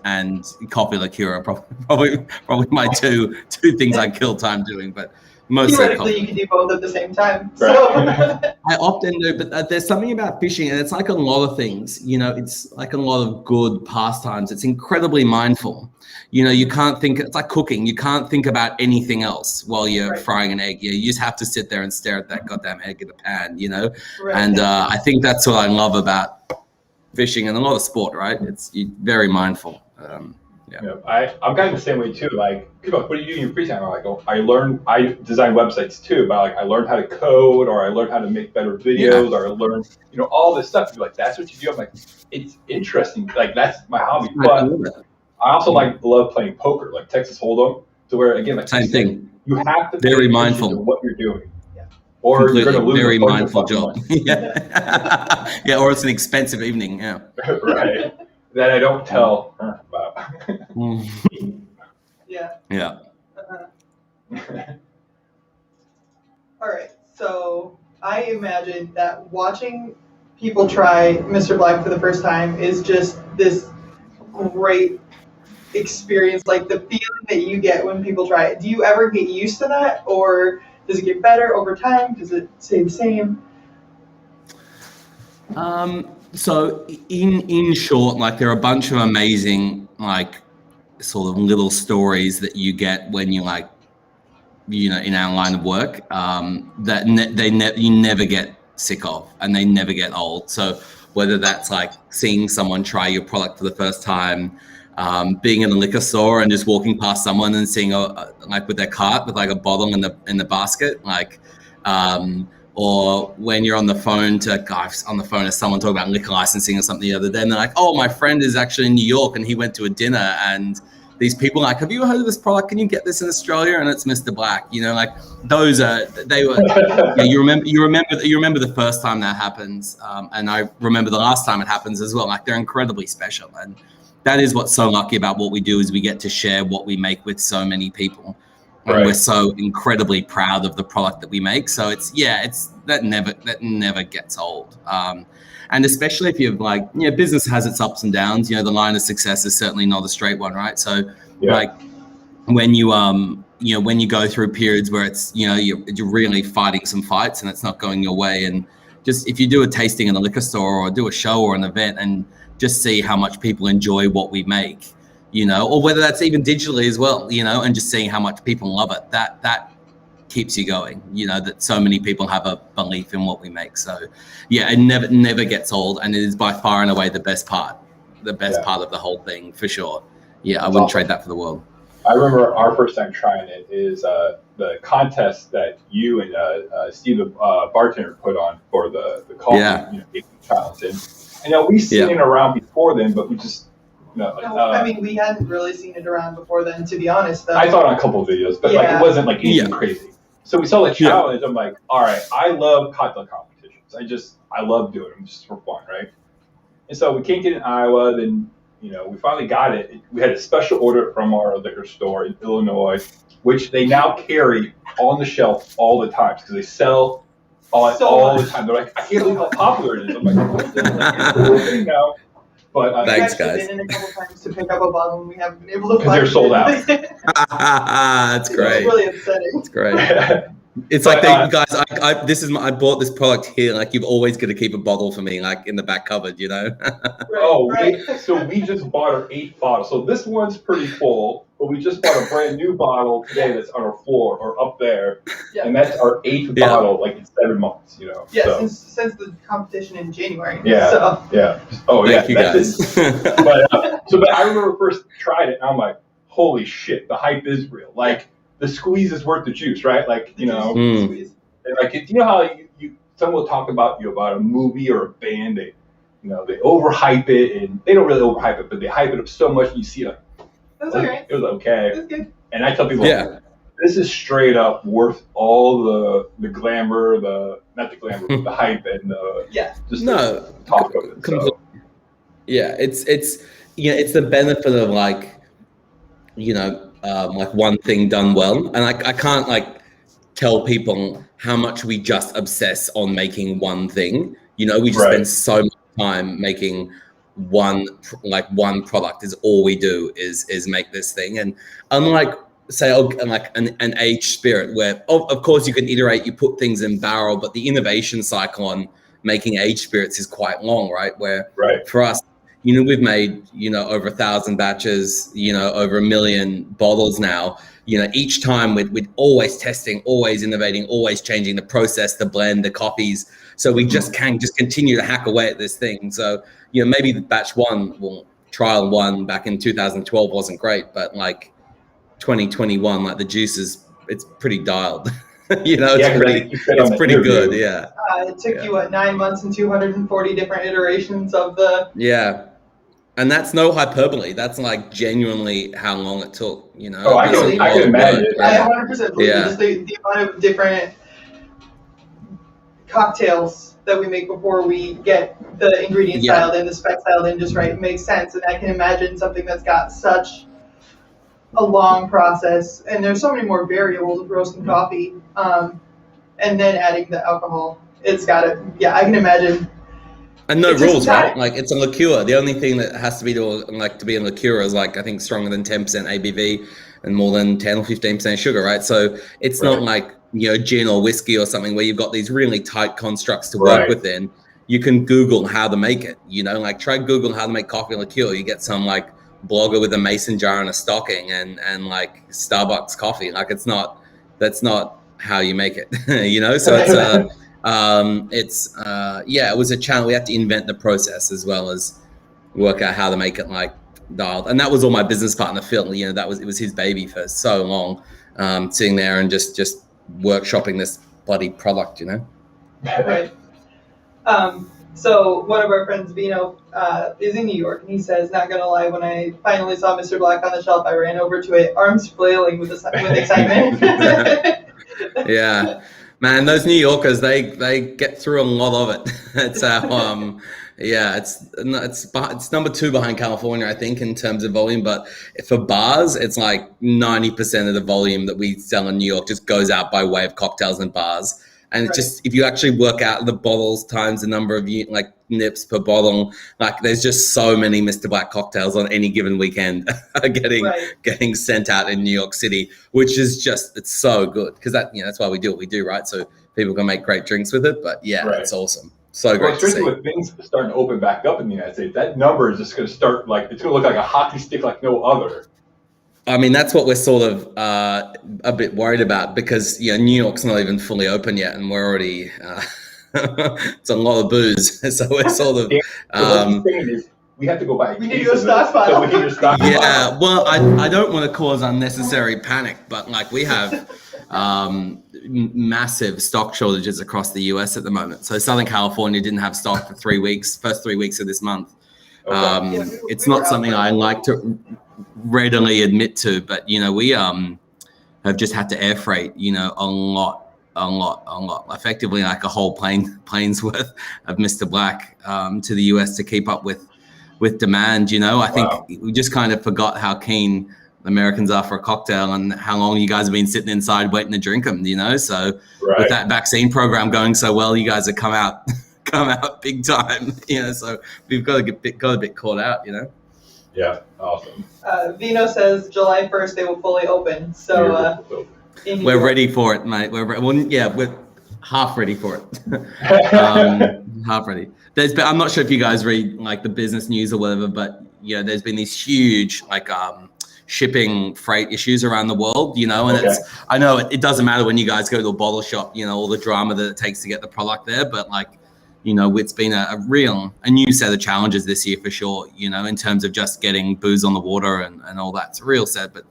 coffee liqueur are probably my two things I kill time doing, but mostly theoretically you can do both at the same time. Right. So. I often do, but there's something about fishing, and it's like a lot of things, it's like a lot of good pastimes. It's incredibly mindful. You can't think, it's like cooking. You can't think about anything else while you're frying an egg. You just have to sit there and stare at that goddamn egg in the pan, Right. And I think that's what I love about fishing and a lot of sport, right? It's very mindful. I'm kind of the same way too. Like people, what do you do in your free time? I'm like, I design websites too, but like I learned how to code, or I learned how to make better videos, or I learned, all this stuff. You're like, that's what you do. I'm like, it's interesting. Like that's my hobby. But I also love playing poker, like Texas Hold'em, to where again, like same thing. You have to very pay mindful to what you're doing. Or completely, you're going to lose. Very mindful job. Yeah, or it's an expensive evening. Yeah. Right. That I don't tell her about. Yeah. All right. So I imagine that watching people try Mr. Black for the first time is just this great experience, like the feeling that you get when people try it. Do you ever get used to that, or does it get better over time? Does it stay the same? So in short, like there are a bunch of amazing sort of little stories that you get when you in our line of work that you never get sick of, and they never get old. So whether that's like seeing someone try your product for the first time, being in a liquor store and just walking past someone and seeing with their cart with like a bottle in the basket, or when you're on the phone to someone talking about liquor licensing or something the other day, and they're like, oh, my friend is actually in New York and he went to a dinner, and these people are like, have you heard of this product? Can you get this in Australia? And it's Mr. Black. Those are, they were, you remember the first time that happens, and I remember the last time it happens as well. Like they're incredibly special, and that is what's so lucky about what we do, is we get to share what we make with so many people. And we're so incredibly proud of the product that we make. So that never gets old. And especially if you've business has its ups and downs. The line of success is certainly not a straight one, right? So when you when you go through periods where it's you're really fighting some fights and it's not going your way, and just if you do a tasting in a liquor store or do a show or an event and just see how much people enjoy what we make, you know, or whether that's even digitally as well, you know, and just seeing how much people love it, that keeps you going, you know, that so many people have a belief in what we make. So yeah, it never gets old, and it is by far and away the best part of the whole thing, for sure. Yeah, I wouldn't trade that for the world. I remember our first time trying it is the contest that you and Steve, the bartender, put on for the coffee, you know, making challenge. And you know, we've seen it around before then, but we just, you know, I mean, we hadn't really seen it around before then, to be honest. Though. I saw it on a couple of videos, but like it wasn't like anything crazy. So we saw the challenge. I'm like, all right, I love cocktail competitions. I love doing them just for fun, right? And so we can't get in Iowa. Then, you know, we finally got it. We had a special order from our liquor store in Illinois, which they now carry on the shelf all the time because they sell all the time. They're like, I can't believe how popular it is. I'm like, what the heck? Now. But thanks, guys. I've been in a couple times to pick up a bottle, and we haven't been able to. Because they're sold out. That's great. It's really upsetting. It's great. It's like guys. I bought this product here. Like, you've always got to keep a bottle for me, like in the back cupboard, you know. So we just bought our 8th bottle. So this one's pretty full, but we just bought a brand new bottle today that's on our floor or up there, and that's our 8th bottle, like in 7 months, you know. Yeah, so. since the competition in January. Yeah. So. Yeah. Oh yeah. Thank you guys. But I remember first tried it, and I'm like, holy shit, the hype is real. Like, the squeeze is worth the juice, right? Like, you know, and like, you know how someone will talk about a movie or a band, they overhype it, and they don't really overhype it, but they hype it up so much, and you see it, that's okay. It was okay. That's good. And I tell people, this is straight up worth all the glamour, not the glamour, but the hype and the talk of it. So. Yeah, it's the benefit of like, you know, like one thing done well, and I can't like tell people how much we just obsess on making one thing. You know, we just spend so much time making one product. Is all we do is make this thing. And unlike say like an aged spirit, where of course you can iterate, you put things in barrel, but the innovation cycle on making aged spirits is quite long, right? Where for us, you know, we've made, you know, over 1,000 batches, you know, over 1 million bottles now. You know, each time we're always testing, always innovating, always changing the process, the blend, the coffees. So we just continue to hack away at this thing. So, you know, maybe the trial one back in 2012 wasn't great, but like 2021, like the juice it's pretty dialed. You know, it's pretty good. Yeah. It took you 9 months and 240 different iterations of the. Yeah. And that's no hyperbole. That's like genuinely how long it took, you know. Oh, I can imagine. I 100% believe just the amount of different cocktails that we make before we get the ingredients dialed in, the specs dialed in just right, makes sense. And I can imagine something that's got such a long process, and there's so many more variables with roasting coffee, and then adding the alcohol. It's got to, I can imagine. And no rules, right? Like, it's a liqueur. The only thing that has to be to be a liqueur is like, I think, stronger than 10% ABV and more than 10 or 15% sugar, right? So it's not like, you know, gin or whiskey or something where you've got these really tight constructs to work within. You can Google how to make it, you know, like try Google how to make coffee liqueur. You get some like blogger with a mason jar and a stocking and like Starbucks coffee. Like, that's not how you make it, you know? So it was a challenge. We had to invent the process as well as work out how to make it like dialed. And that was all my business partner, Phil. You know, it was his baby for so long, sitting there and just workshopping this bloody product, you know? Right. So one of our friends, Vino, is in New York, and he says, not gonna lie, when I finally saw Mr. Black on the shelf, I ran over to it, arms flailing with excitement. Yeah. Man, those New Yorkers, they get through a lot of it. It's it's number 2 behind California, I think, in terms of volume. But for bars, it's like 90% of the volume that we sell in New York just goes out by way of cocktails and bars. And it's just, if you actually work out the bottles times the number of like nips per bottle, like there's just so many Mr. Black cocktails on any given weekend getting sent out in New York City, which is just, it's so good because that's why we do what we do, right? So people can make great drinks with it. But yeah, it's awesome. So great to see. Especially with things starting to open back up in the United States, that number is just going to start it's going to look like a hockey stick like no other. I mean, that's what we're sort of a bit worried about because New York's not even fully open yet, and we're already it's a lot of booze. So we're sort of. What he's saying is we have to go buy. We need to go stockpile. So we can just stockpile. Yeah, well, I don't want to cause unnecessary panic, but like we have massive stock shortages across the US at the moment. So Southern California didn't have stock for 3 weeks, first 3 weeks of this month. It's not something I like to readily admit to, but we have just had to air freight a lot, effectively like a whole plane's worth of Mr. Black to the US to keep up with demand. I think we just kind of forgot how keen Americans are for a cocktail and how long you guys have been sitting inside waiting to drink them. So with that vaccine program going so well, you guys have come out big time. So we've got a bit caught out. Yeah, awesome. Vino says July 1st they will fully open. So we're ready for it, mate. We're half ready for it. Half ready. I'm not sure if you guys read like the business news or whatever, but there's been these huge shipping freight issues around the world, and I know it doesn't matter when you guys go to a bottle shop, all the drama that it takes to get the product there, but it's been a new set of challenges this year for sure, in terms of just getting booze on the water and all that. It's real sad, but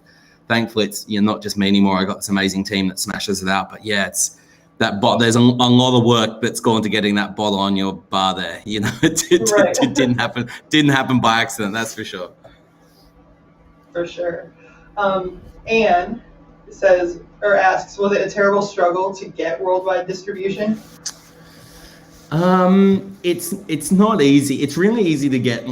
thankfully it's not just me anymore. I got this amazing team that smashes it out. But yeah, it's that there's a lot of work that's gone to getting that bottle on your bar there. It didn't happen by accident, that's for sure. For sure. Anne says or asks, was it a terrible struggle to get worldwide distribution? It's not easy. It's really easy to get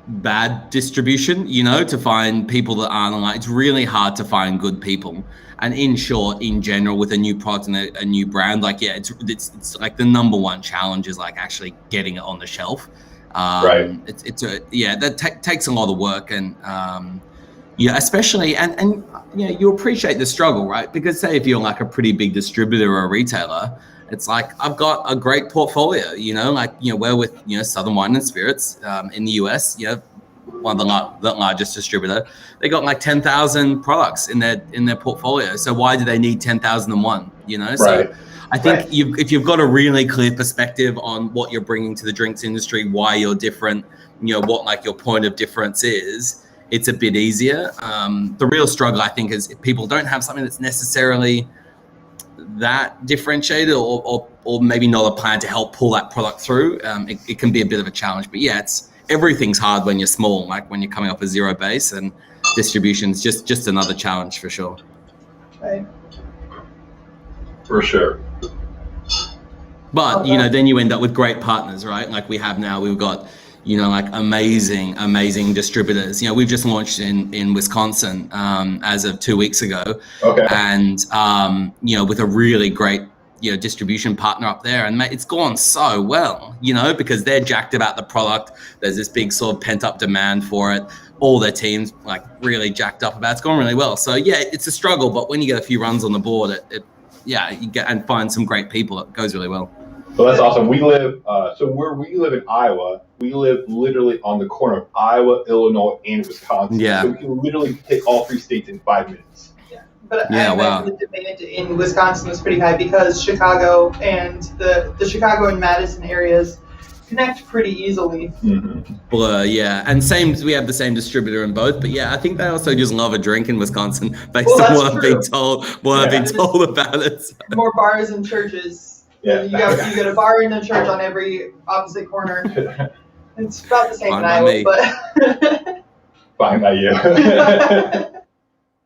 bad distribution, to find people that aren't it's really hard to find good people. And in short, in general, with a new product and a new brand, it's like the number one challenge is actually getting it on the shelf. That takes a lot of work and especially and you appreciate the struggle, right? Because say if you're a pretty big distributor or a retailer, it's I've got a great portfolio, we're with Southern Wine and Spirits in the US, one of the largest distributor. They got 10,000 products in their portfolio. So why do they need 10,001? So I think if you've got a really clear perspective on what you're bringing to the drinks industry, why you're different, what your point of difference is, it's a bit easier. The real struggle, I think, is if people don't have something that's necessarily that differentiated or maybe not a plan to help pull that product through, it can be a bit of a challenge. But yeah, everything's hard when you're small, when you're coming up with zero base, and distribution's just another challenge for sure. Right. For sure. But then you end up with great partners, right? We have now, we've got amazing distributors. We've just launched in Wisconsin as of 2 weeks ago. And with a really great distribution partner up there, and it's gone so well, because they're jacked about the product. There's this big sort of pent up demand for it. All their teams really jacked up about it. It's gone really well. So yeah, it's a struggle, but when you get a few runs on the board, you get and find some great people, it goes really well. So that's awesome. We live, where we live in Iowa, we live literally on the corner of Iowa, Illinois, and Wisconsin. Yeah. So we can literally hit all 3 states in 5 minutes. Yeah. But I imagine the demand in Wisconsin was pretty high because Chicago and the Chicago and Madison areas connect pretty easily. Mm-hmm. Blur, yeah. And we have the same distributor in both, but yeah, I think they also just love a drink in Wisconsin based on what I've been told about it. So. More bars and churches. Yeah. You got a bar and a church on every opposite corner. It's about the same in Iowa, but fine by you.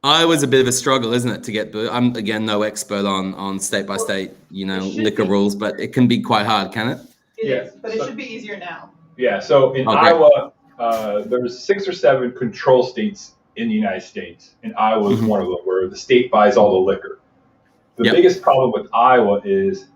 Iowa's a bit of a struggle, isn't it, to get booze? I'm again no expert on state by state, liquor rules, but it can be quite hard, can it? It is, but it should be easier now. Yeah. So in Iowa, there's 6 or 7 control states in the United States, and Iowa is one of them, where the state buys all the liquor. The Yep. biggest problem with Iowa is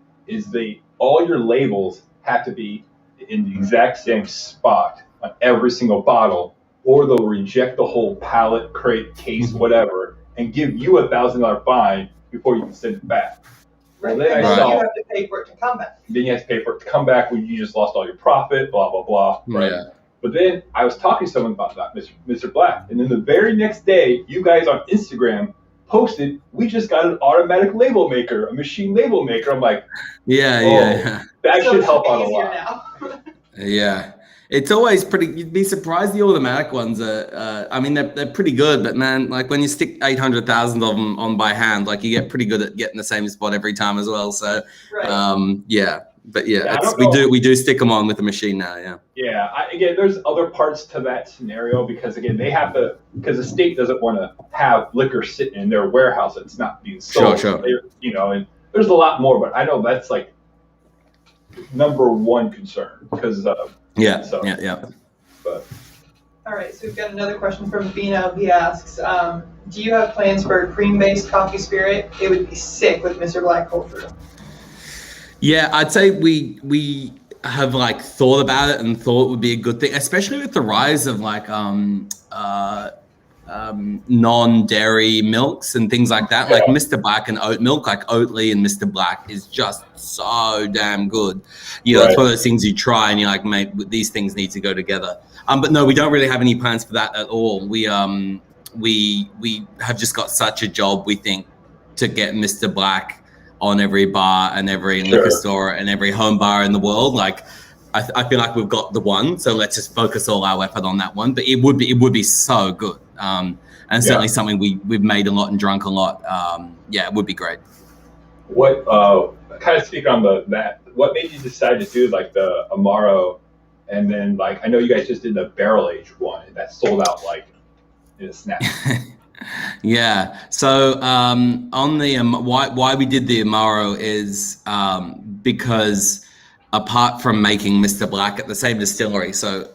all your labels have to be in the exact same spot on every single bottle, or they'll reject the whole pallet, crate, case, whatever, and give you $1,000 fine before you can send it back. Right. Well, then And I then saw, you have to pay for it to come back. then you have to pay for it to come back when you just lost all your profit, blah, blah, blah. Right? Yeah. But then I was talking to someone about that, Mr. Black, and then the very next day, you guys on Instagram posted, we just got an automatic label maker, a machine label maker. I'm like, Yeah. that So should it's help out a easier lot. now. Yeah. It's always pretty, you'd be surprised the automatic ones are, I mean, they're pretty good, but man, like when you stick 800,000 of them on by hand, like you get pretty good at getting the same spot every time as well. So, Right. yeah. But yeah, Yeah, I don't know. we do stick them on with the machine now. Yeah. Yeah, again, there's other parts to that scenario because, again, they have to, because the state doesn't want to have liquor sitting in their warehouse that's not being sold. Sure. And there's a lot more, but I know that's like number one concern because, Yeah. But All right, so we've got another question from Bino. He asks, do you have plans for a cream-based coffee spirit? It would be sick with Mr. Black cold brew. Yeah, I'd say we have like thought about it and thought it would be a good thing, especially with the rise of like non-dairy milks and things like that. Like Mr. Black and oat milk, like Oatly and Mr. Black is just so damn good. It's one of those things you try and you're like, mate, these things need to go together. But no, we don't really have any plans for that at all. We have just got such a job, we think, to get Mr. Black on every bar and every liquor store and every home bar in the world. Like, I feel like we've got the one, so let's just focus all our effort on that one. But it would be so good, and certainly something we've made a lot and drunk a lot. It would be great. what kind of speak on that? What made you decide to do like the Amaro, and then like I know you guys just did the barrel aged one and that sold out like in a snap. Yeah. So on the why we did the Amaro is because apart from making Mr. Black at the same distillery, so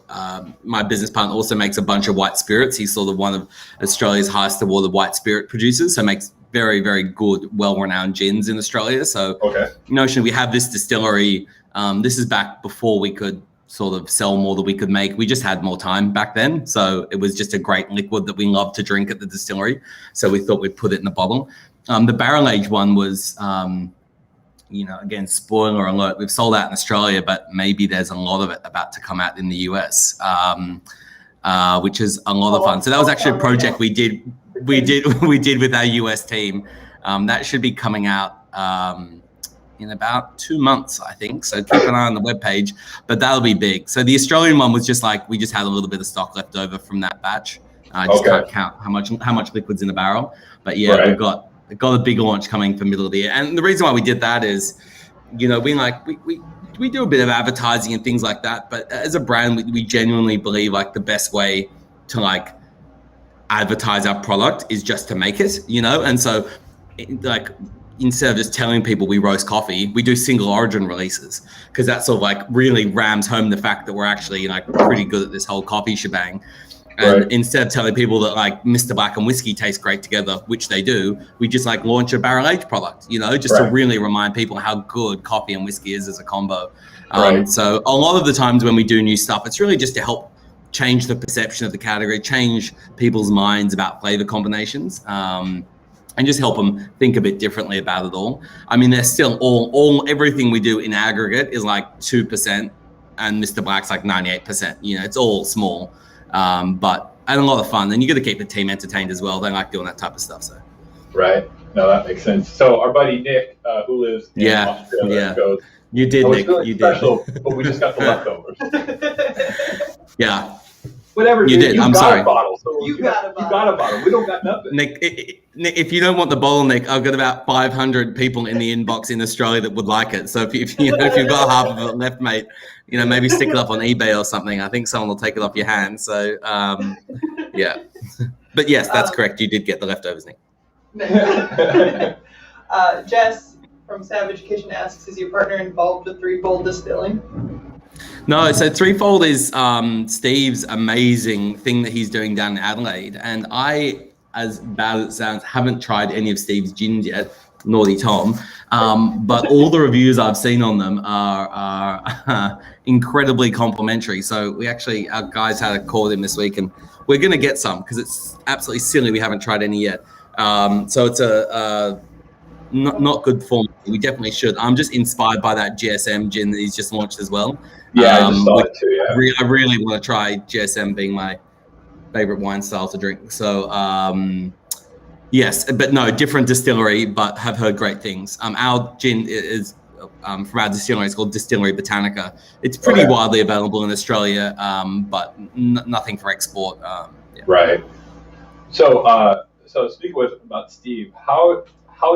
my business partner also makes a bunch of white spirits. He's sort of one of Australia's highest awarded white spirit producers, so makes very, very good, well-renowned gins in Australia. So notion we have this distillery. This is back before we could sort of sell more than we could make. We just had more time back then. So it was just a great liquid that we loved to drink at the distillery. So we thought we'd put it in the bottle. The barrel aged one was, again, spoiler alert, we've sold out in Australia, but maybe there's a lot of it about to come out in the US, which is a lot of fun. So that was actually a project we did with our US team. That should be coming out in about 2 months, I think. So keep an eye on the webpage, but that'll be big. So the Australian one was just like, we just had a little bit of stock left over from that batch. I just can't count how much liquid's in the barrel, but we've got a big launch coming for middle of the year. And the reason why we did that is, we do a bit of advertising and things like that, but as a brand, we genuinely believe like the best way to like advertise our product is just to make it, and so like instead of just telling people we roast coffee, we do single origin releases because that sort of like really rams home the fact that we're actually like pretty good at this whole coffee shebang. And instead of telling people that like Mr. Black and whiskey taste great together, which they do, we just like launch a barrel aged product, just to really remind people how good coffee and whiskey is as a combo. So a lot of the times when we do new stuff, it's really just to help change the perception of the category, change people's minds about flavor combinations, and just help them think a bit differently about it all. I mean, they're still everything we do in aggregate is like 2%, and Mr. Black's like 98%. It's all small. But and a lot of fun, and you got to keep the team entertained as well. They like doing that type of stuff. So, no, that makes sense. So our buddy Nick, who lives in Australia, goes, you did, Nick. You special, did, but we just got the leftovers. Whatever. You did. I'm sorry. A bottle, so you got a bottle. We don't got nothing. Nick, if you don't want the bottle, Nick, I've got about 500 people in the inbox in Australia that would like it. So if you've got half of it left, mate, maybe stick it up on eBay or something. I think someone will take it off your hands. So but yes, that's correct. You did get the leftovers, Nick. Jess from Savage Kitchen asks, is your partner involved with Threefold Distilling? No, so Threefold is Steve's amazing thing that he's doing down in Adelaide. And I, as bad as it sounds, haven't tried any of Steve's gins yet. Naughty Tom. But all the reviews I've seen on them are incredibly complimentary. So our guys had a call with him this week, and we're going to get some because it's absolutely silly. We haven't tried any yet. So it's not good form. We definitely should. I'm just inspired by that GSM gin that he's just launched as well. Yeah, I just saw it too. Yeah, I really want to try GSM, being my favorite wine style to drink. So yes, but no, different distillery, but have heard great things. Our gin is from our distillery. It's called Distillery Botanica. It's pretty widely available in Australia, but nothing for export. Right. So speaking about Steve, how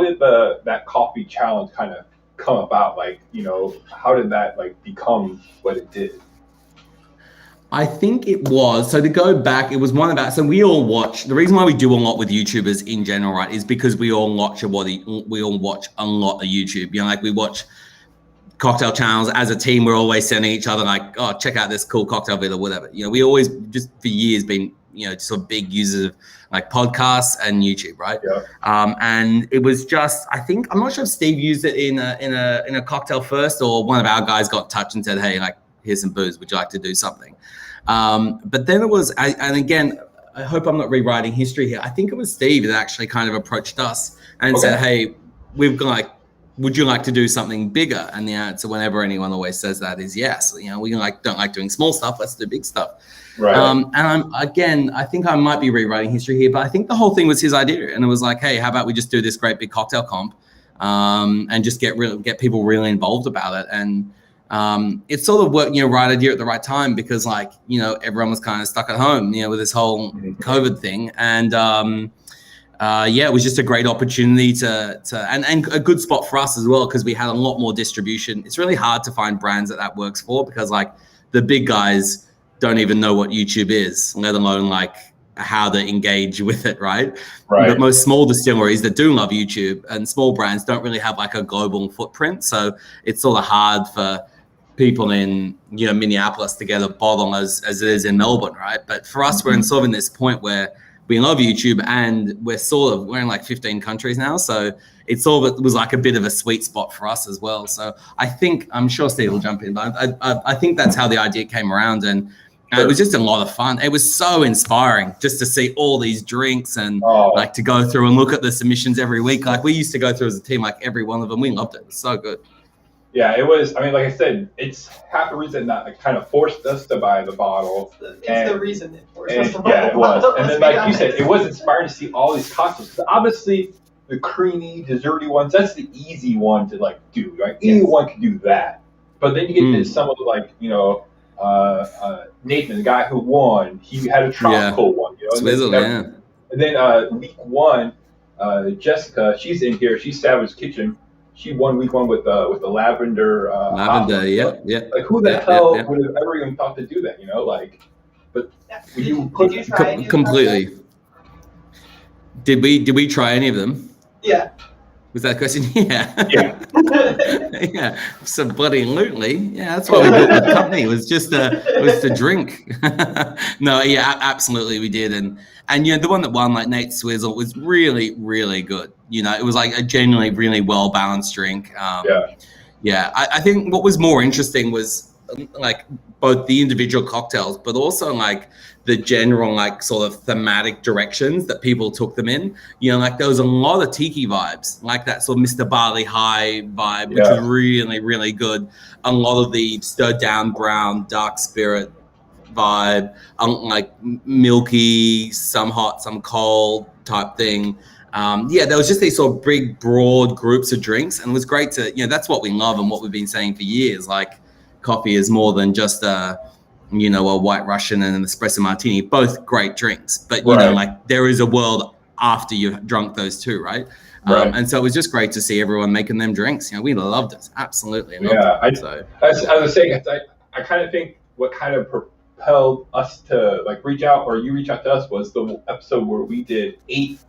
did that coffee challenge kind of come about? Like, how did that become what it did? I think it was, so to go back, it was one about, so we all watch, the reason why we do a lot with YouTubers in general, right, is because we all watch a lot of YouTube. We watch cocktail channels as a team. We're always sending each other like, oh, check out this cool cocktail vid or whatever. We always just for years been, sort of big users of like podcasts and YouTube, right? Yeah. And it was just, I think, I'm not sure if Steve used it in a cocktail first, or one of our guys got in touch and said, hey, like, here's some booze. Would you like to do something? But then it was, and again, I hope I'm not rewriting history here. I think it was Steve that actually kind of approached us and said, hey, we've got like, would you like to do something bigger? And the answer, whenever anyone always says that, is yes. We don't like doing small stuff. Let's do big stuff. Right. And I think I might be rewriting history here, but I think the whole thing was his idea. And it was like, hey, how about we just do this great big cocktail comp, and just get people really involved about it. And it sort of worked, right idea at the right time, because everyone was kind of stuck at home, with this whole COVID thing. And it was just a great opportunity and a good spot for us as well, because we had a lot more distribution. It's really hard to find brands that works for, because the big guys don't even know what YouTube is, let alone how to engage with it, right? But most small distilleries that do love YouTube and small brands don't really have a global footprint. So it's sort of hard for people in Minneapolis to get a bottle as it is in Melbourne, right? But for us, we're in this point where we love YouTube, and we're in 15 countries now, so it was a bit of a sweet spot for us as well. So I'm sure Steve will jump in, but I think that's how the idea came around, and it was just a lot of fun. It was so inspiring just to see all these drinks and to go through and look at the submissions every week. We used to go through as a team, every one of them. We loved it. It was so good. Yeah, it was. I mean, like I said, it's half the reason that kind of forced us to buy the bottle. It's the reason it forced us to buy the bottle. Yeah, it was. And then, like you said, it was inspiring to see all these cocktails. Obviously, the creamy, desserty ones, that's the easy one to do, right? Yes. Anyone can do that. But then you get to some of the Nathan, the guy who won, he had a tropical one. Swizzle, and then week one, Jessica, she's in here. She's Savage Kitchen. She won week one with the lavender. Lavender, yeah. Who the hell would have ever even thought to do that? But did you try any completely. Did we try any of them? Yeah. Was that a question? Yeah. Yeah. So bloody lootly. Yeah, that's why we built the company. It was to drink. No, yeah, absolutely we did. And the one that won, Nate Swizzle, was really, really good. It was a genuinely really well balanced drink. Yeah. I think what was more interesting was both the individual cocktails, but also the general sort of thematic directions that people took them in. There was a lot of tiki vibes, that sort of Mr. Barley High vibe, which was really, really good. A lot of the stirred down brown, dark spirit vibe, milky, some hot, some cold type thing. There was just these sort of big, broad groups of drinks, and it was great to, that's what we love and what we've been saying for years. Coffee is more than just a White Russian and an espresso martini, both great drinks, but there is a world after you've drunk those two, right? And so it was just great to see everyone making them drinks. We loved it, absolutely. As I was saying, I kind of think what kind of propelled us to reach out, or you reach out to us, was the episode where we did 8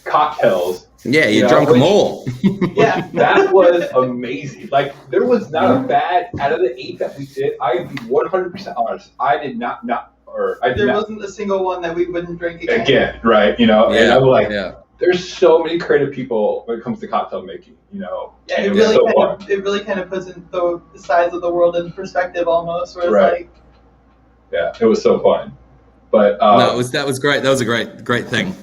cocktails. Yeah, you drunk them all. Yeah, that was amazing. There was not a bad, out of the 8 that we did, I would be 100% honest, I did not, there wasn't a single one that we wouldn't drink again. Right? And I'm there's so many creative people when it comes to cocktail making, you know. Yeah, and it really kind of puts the size of the world in perspective almost, where it's like. Yeah, it was so fun. But no, that was great. That was a great thing.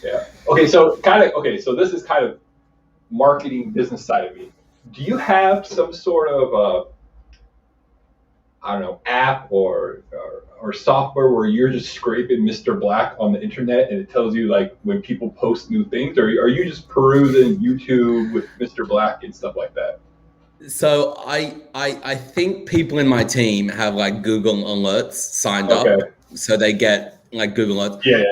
Yeah. Okay, so this is kind of marketing business side of me. Do you have some sort of I don't know, app or software where you're just scraping Mr. Black on the internet and it tells you like when people post new things, or are you just perusing YouTube with Mr. Black and stuff like that? So I think people in my team have like Google Alerts signed up, so they get like Google Alerts. Yeah.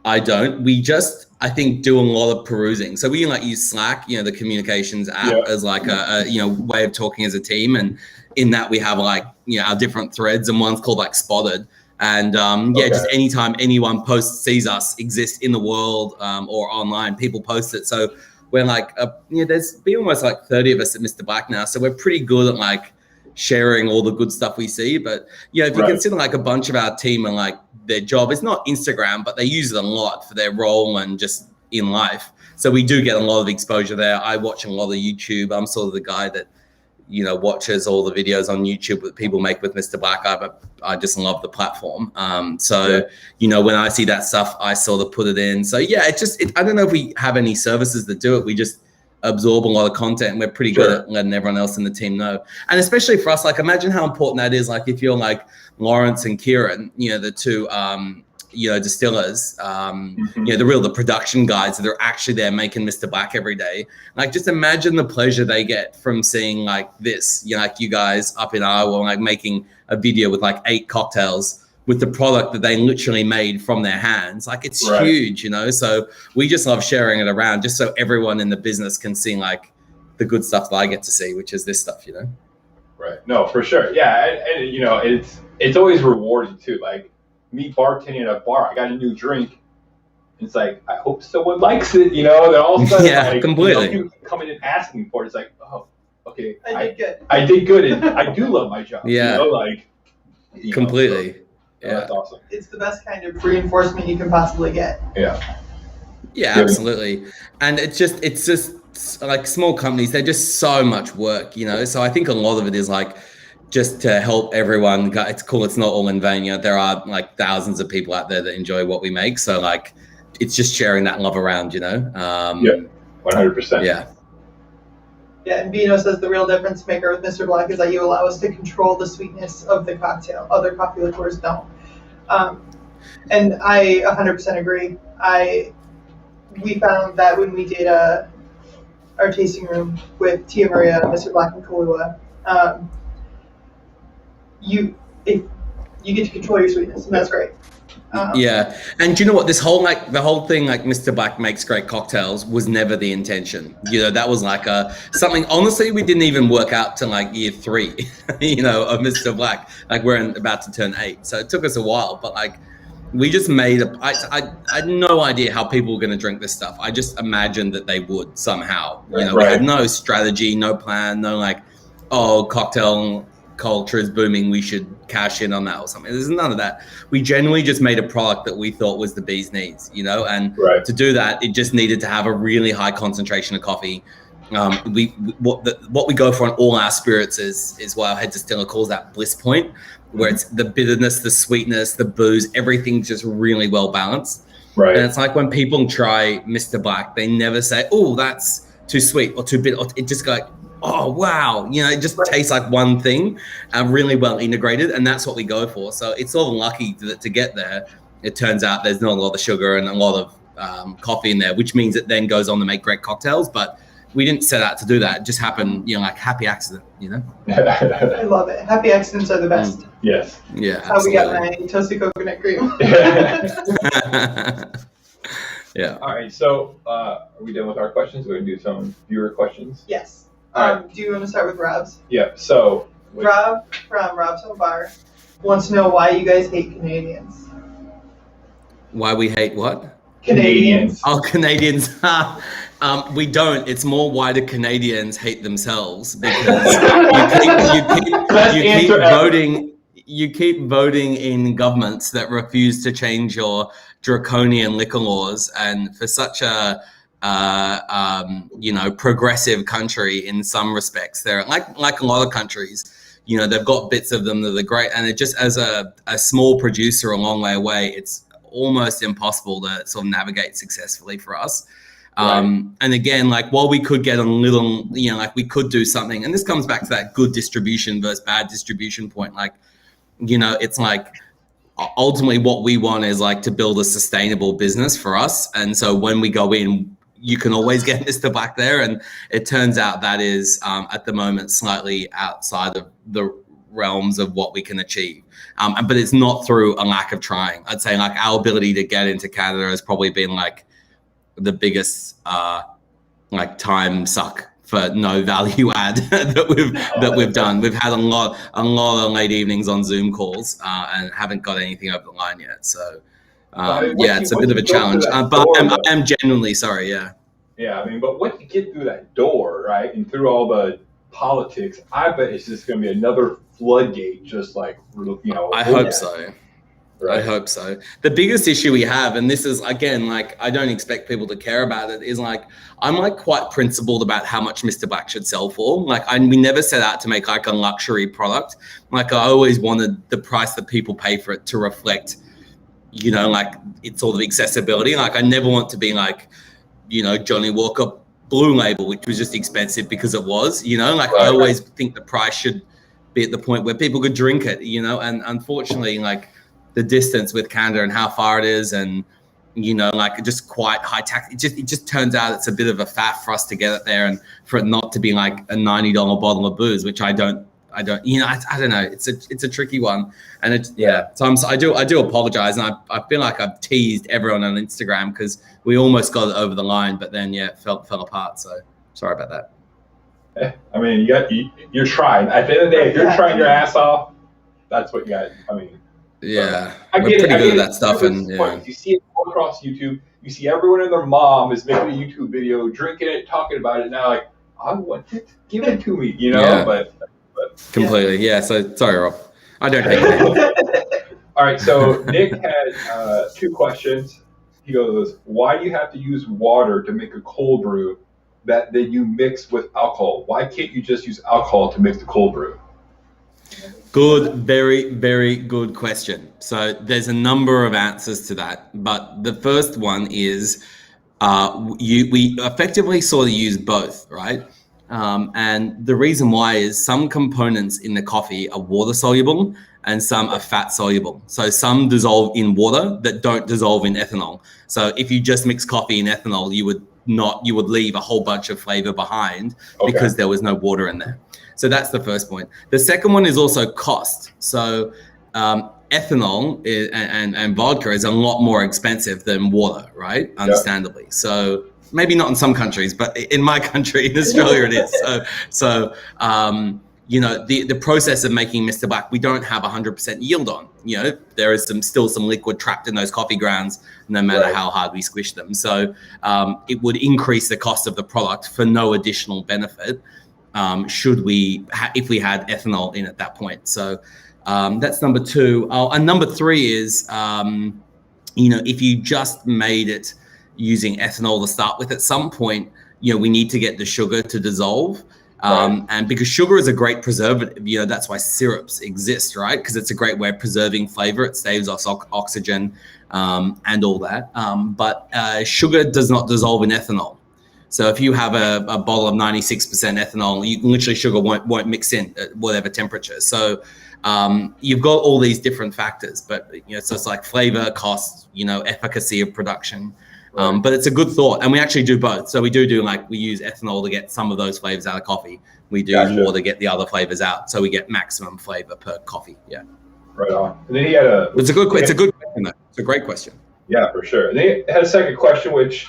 I don't. We just, I think, do a lot of perusing. So we like use Slack, you know, the communications app as like a way of talking as a team. And in that we have like, you know, our different threads, and one's called like Spotted. And just anytime anyone sees us exist in the world or online, people post it. So we're like, there's been almost like 30 of us at Mr. Black now. So we're pretty good at like sharing all the good stuff we see. But yeah, if you consider like a bunch of our team and like their job, it's not Instagram, but they use it a lot for their role and just in life. So we do get a lot of exposure there. I watch a lot of YouTube. I'm sort of the guy that, you know, watches all the videos on YouTube that people make with Mr. Black. I just love the platform. You know, when I see that stuff, I sort of put it in. So yeah, I don't know if we have any services that do it. We just absorb a lot of content, and we're pretty good at letting everyone else in the team know. And especially for us, like imagine how important that is. Like if you're like Lawrence and Kieran, you know, the two, distillers, the production guys that are actually there making Mr. Black every day. Like just imagine the pleasure they get from seeing like this, you know, like you guys up in Iowa, like making a video with like 8 cocktails with the product that they literally made from their hands. Like it's huge, you know? So we just love sharing it around just so everyone in the business can see like the good stuff that I get to see, which is this stuff, you know? Right. No, for sure. Yeah. And you know, it's always rewarding too. Like me bartending at a bar, I got a new drink. It's like, I hope someone likes it, you know? Then all of a sudden, like, completely. You know, people coming and asking for it. It's like, oh, okay. I did good. And I do love my job. Yeah. You know, like. Completely. Yeah. That's awesome. It's the best kind of reinforcement you can possibly get. Yeah. Yeah, absolutely. And it's just like small companies, they're just so much work, you know? So I think a lot of it is like just to help everyone. It's cool. It's not all in vain. You know, there are like thousands of people out there that enjoy what we make. So like, it's just sharing that love around, you know? 100%. Yeah. Yeah, and Bino says the real difference maker with Mr. Black is that you allow us to control the sweetness of the cocktail. Other coffee liqueurs don't. And I 100% agree. We found that when we did our tasting room with Tia Maria, Mr. Black, and Kahlua, you get to control your sweetness, and that's great. Yeah, and do you know what? This whole the whole thing, like Mr. Black makes great cocktails, was never the intention. You know, that was like something. Honestly, we didn't even work out to like year 3, you know, of Mr. Black. Like we're about to turn 8, so it took us a while. But like, we just made I had no idea how people were going to drink this stuff. I just imagined that they would somehow. You know, we had no strategy, no plan, no like, cocktail culture is booming, we should cash in on that or something. There's none of that. We generally just made a product that we thought was the bee's knees, you know, and to do that, it just needed to have a really high concentration of coffee. What we go for on all our spirits is what our head distiller calls that bliss point, where it's the bitterness, the sweetness, the booze, everything's just really well balanced. Right. And it's like when people try Mr. Black, they never say, oh, that's too sweet or too bitter. It just go like, oh, wow. You know, it just tastes like one thing, really well integrated. And that's what we go for. So it's sort of lucky to get there. It turns out there's not a lot of sugar and a lot of coffee in there, which means it then goes on to make great cocktails. But we didn't set out to do that. It just happened, you know, like happy accident, you know? I love it. Happy accidents are the best. Yes. Yeah. That's how we got my toasted coconut cream. Yeah. All right. So are we done with our questions? We're going to do some viewer questions. Yes. Right. Do you want to start with Rob's? Yeah. So Rob from Rob's Home Bar wants to know why you guys hate Canadians. Why we hate what? Canadians. Oh, Canadians. We don't. It's more why do Canadians hate themselves, because you keep voting. you keep voting in governments that refuse to change your draconian liquor laws, and for such a progressive country in some respects, they're like a lot of countries. They've got bits of them that are great, and it just, as a small producer a long way away, it's almost impossible to sort of navigate successfully for us. Right. And again, while we could get a little, we could do something, and this comes back to that good distribution versus bad distribution point. It's ultimately what we want is to build a sustainable business for us. And so when we go in, you can always get Mr. Black there. And it turns out that is at the moment slightly outside of the realms of what we can achieve. But it's not through a lack of trying. I'd say our ability to get into Canada has probably been the biggest time suck for no value add that we've done. We've had a lot of late evenings on Zoom calls and haven't got anything over the line yet. So it's a bit of a challenge. But I'm genuinely sorry. Yeah. Yeah, but once you get through that door, right, and through all the politics, I bet it's just going to be another floodgate, just I hope so. Right. I hope so. The biggest issue we have, and this is, again, I don't expect people to care about it, is I'm quite principled about how much Mr. Black should sell for. We never set out to make a luxury product. I always wanted the price that people pay for it to reflect, its sort of accessibility. I never want to be Johnny Walker Blue Label, which was just expensive because it was, right. I always think the price should be at the point where people could drink it, and unfortunately, the distance with Canada and how far it is, and just quite high tax. It just turns out it's a bit of a faff for us to get it there, and for it not to be a $90 bottle of booze, which I don't I don't know. It's a tricky one, and So I do apologize, and I feel like I've teased everyone on Instagram because we almost got it over the line, but then it fell apart. So sorry about that. I mean, you're trying. At the end of the day, if you're trying your ass off, that's what you got. I mean, we're pretty good at that stuff, and you see it all across YouTube. You see everyone and their mom is making a YouTube video, drinking it, talking about it. Now, I want it, give it to me, but completely, So sorry, Rob. I don't hate it. All right, so Nick had 2 questions. He goes, "Why do you have to use water to make a cold brew that then you mix with alcohol? Why can't you just use alcohol to mix the cold brew?" Good, very, very good question. So there's a number of answers to that, but the first one is we effectively sort of use both, right? And the reason why is some components in the coffee are water soluble and some are fat soluble. So some dissolve in water that don't dissolve in ethanol. So if you just mix coffee and ethanol, you would leave a whole bunch of flavor behind because there was no water in there. So that's the first point. The second one is also cost. So ethanol and vodka is a lot more expensive than water, right? Understandably. So maybe not in some countries, but in my country, in Australia, it is. So the process of making Mr. Black, we don't have 100% yield on. There is still some liquid trapped in those coffee grounds, no matter how hard we squish them. So it would increase the cost of the product for no additional benefit. If we had ethanol in at that point. So that's number 2. And number 3 is, if you just made it using ethanol to start with, at some point, we need to get the sugar to dissolve. And because sugar is a great preservative, that's why syrups exist, right? Because it's a great way of preserving flavor. It saves us oxygen and all that. But sugar does not dissolve in ethanol. So if you have a bottle of 96% ethanol, literally sugar won't mix in at whatever temperature. So you've got all these different factors, but so it's like flavor, cost, efficacy of production. But it's a good thought, and we actually do both. So we do we use ethanol to get some of those flavors out of coffee. We do water to get the other flavors out, so we get maximum flavor per coffee. Yeah. Right on. And then he had It's a good question, though. It's a great question. Yeah, for sure. And then he had a second question, which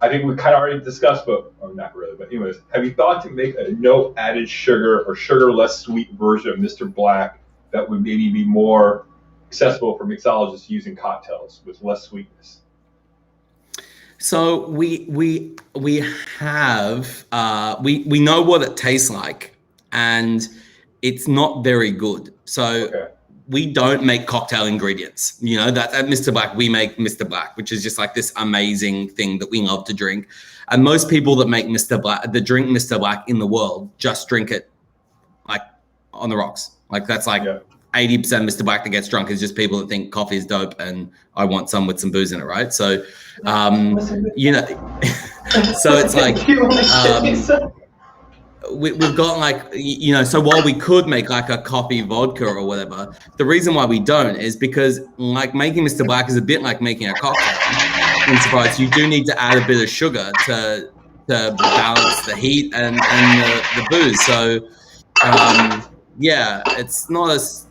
I think we kind of already discussed, but not really. But anyways, have you thought to make a no added sugar or sugar less sweet version of Mr. Black that would maybe be more accessible for mixologists using cocktails with less sweetness? So we have we know what it tastes like, and it's not very good. So we don't make cocktail ingredients. You know, that at Mr. Black, we make Mr. Black, which is just like this amazing thing that we love to drink. And most people that make Mr. Black, that drink Mr. Black in the world, just drink it like on the rocks. Like that's like 80% Mr. Black that gets drunk is just people that think coffee is dope and I want some with some booze in it, right? So, you know, so it's like, we've got like, you know, so while we could make like a coffee vodka or whatever, the reason why we don't is because like making Mr. Black is a bit like making a cocktail. Insofar as you do need to add a bit of sugar to balance the heat and the booze. So, yeah, it's not as,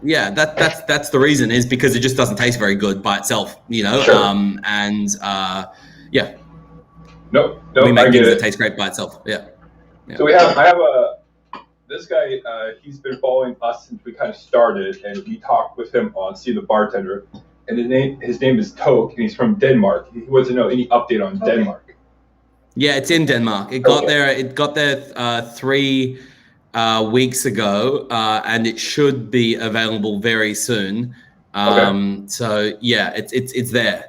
yeah, that's the reason, is because it just doesn't taste very good by itself, you know? Yeah. No, we make things that taste great by itself. Yeah. So I have this guy, he's been following us since we kind of started, and we talked with him on See the Bartender, and his name is Toke, and he's from Denmark. He wants to know any update on Denmark. Yeah, it's in Denmark. It got there. It got there 3 weeks ago, and it should be available very soon. So yeah, it's there.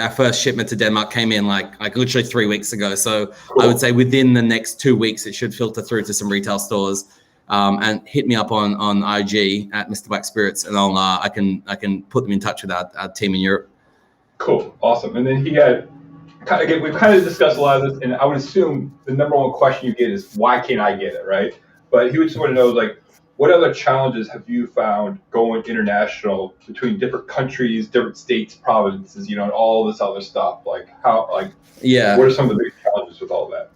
Our first shipment to Denmark came in like literally 3 weeks ago. So I would say within the next 2 weeks, it should filter through to some retail stores. And hit me up on IG at Mr. Black Spirits, and I can put them in touch with our team in Europe. Cool, awesome. And then he had we've kind of discussed a lot of this, and I would assume the number one question you get is why can't I get it, right? But he would just want to know, like, what other challenges have you found going international between different countries, different states, provinces, you know, and all this other stuff? Like what are some of the big challenges with all that?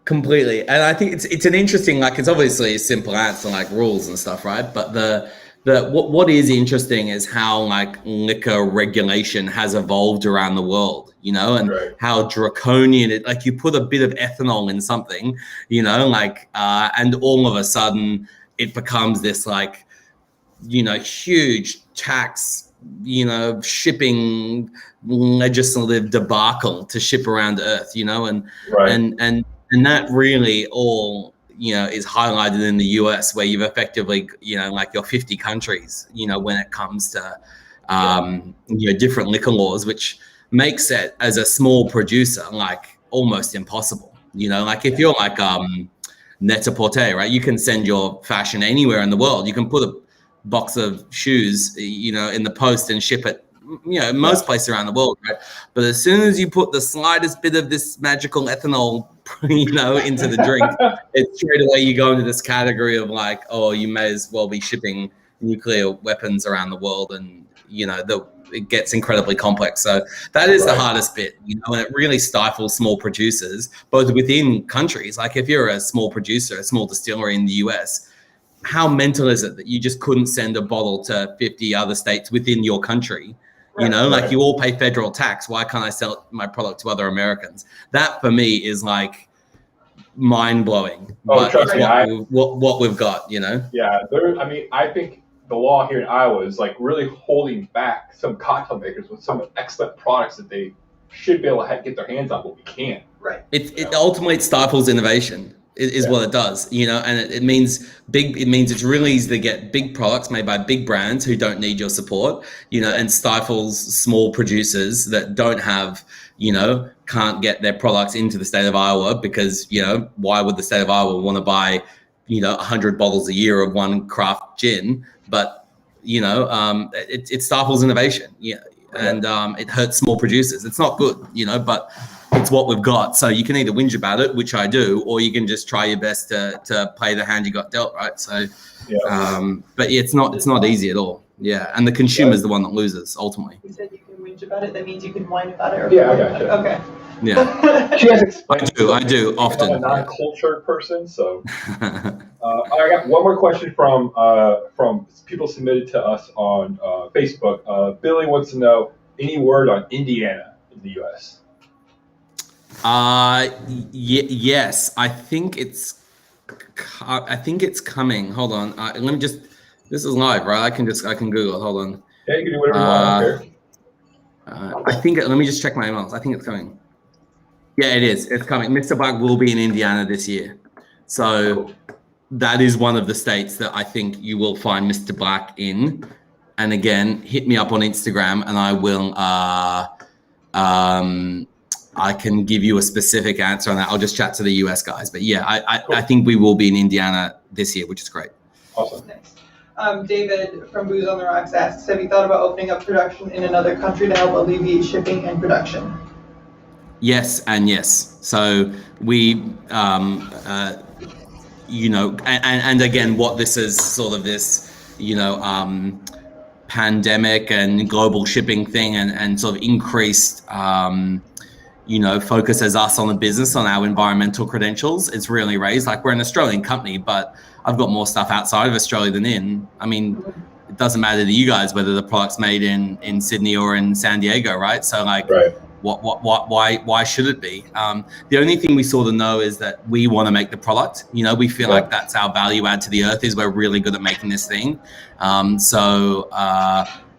Completely. And I think it's an interesting, like, it's obviously a simple answer, like rules and stuff, right? But what is interesting is how like liquor regulation has evolved around the world, you know, and how draconian it, like you put a bit of ethanol in something, you know, like, and all of a sudden it becomes this like, you know, huge tax, you know, shipping legislative debacle to ship around Earth, you know, and that really all, you know, is highlighted in the US, where you've effectively, you know, like your 50 countries, you know, when it comes to, you know, different liquor laws, which makes it as a small producer, like almost impossible, you know, like if you're like, Net-a-Porter, right? You can send your fashion anywhere in the world. You can put a box of shoes, you know, in the post and ship it, you know, most places around the world, right? But as soon as you put the slightest bit of this magical ethanol, you know, into the drink, it's straight away you go into this category of like, oh, you may as well be shipping nuclear weapons around the world, and you know, it gets incredibly complex. So that is the hardest bit, you know, and it really stifles small producers, both within countries. Like if you're a small producer, a small distillery in the US, how mental is it that you just couldn't send a bottle to 50 other states within your country? You know, like you all pay federal tax. Why can't I sell my product to other Americans? That for me is like mind blowing. Oh, trust me, what we've got, you know? Yeah, I think the law here in Iowa is like really holding back some cocktail makers with some excellent products that they should be able to get their hands on, but we can't. Right. It ultimately stifles innovation. Is what it does, you know, and it means it's really easy to get big products made by big brands who don't need your support, you know, and stifles small producers that don't have, you know, can't get their products into the state of Iowa because, you know, why would the state of Iowa want to buy, you know, 100 bottles a year of one craft gin? But, you know, it stifles innovation, and it hurts small producers. It's not good, you know, but it's what we've got. So you can either whinge about it, which I do, or you can just try your best to play the hand you got dealt, right? So, but yeah, it's not easy at all. Yeah, and the consumer is the one that loses ultimately. You said you can whinge about it. That means you can whine about it. Or I got you. Okay. Yeah. She has explained. I do often. I'm a non-cultured person, so. I got one more question from people submitted to us on Facebook. Billy wants to know any word on Indiana in the U.S. Yes, I think it's coming. Hold on. Let me just. This is live, right? I can Google. Hold on. Yeah, you can do whatever you want. I don't care. I think. Let me just check my emails. I think it's coming. Yeah, it is. It's coming. Mr. Black will be in Indiana this year. So, that is one of the states that I think you will find Mr. Black in. And again, hit me up on Instagram and I will, I can give you a specific answer on that. I'll just chat to the US guys. But yeah, I think we will be in Indiana this year, which is great. Awesome. Nice. David from Booze on the Rocks asks, have you thought about opening up production in another country to help alleviate shipping and production? Yes and yes. So we, you know, and again, what this is sort of this, you know, pandemic and global shipping thing and sort of increased, you know, focus as us on the business, on our environmental credentials. It's really raised. Like, we're an Australian company, but I've got more stuff outside of Australia than in. I mean, it doesn't matter to you guys whether the product's made in Sydney or in San Diego, right? So like, Right. why should it be? The only thing we sort of know is that we want to make the product. You know, we feel like that's our value add to the earth, is we're really good at making this thing. So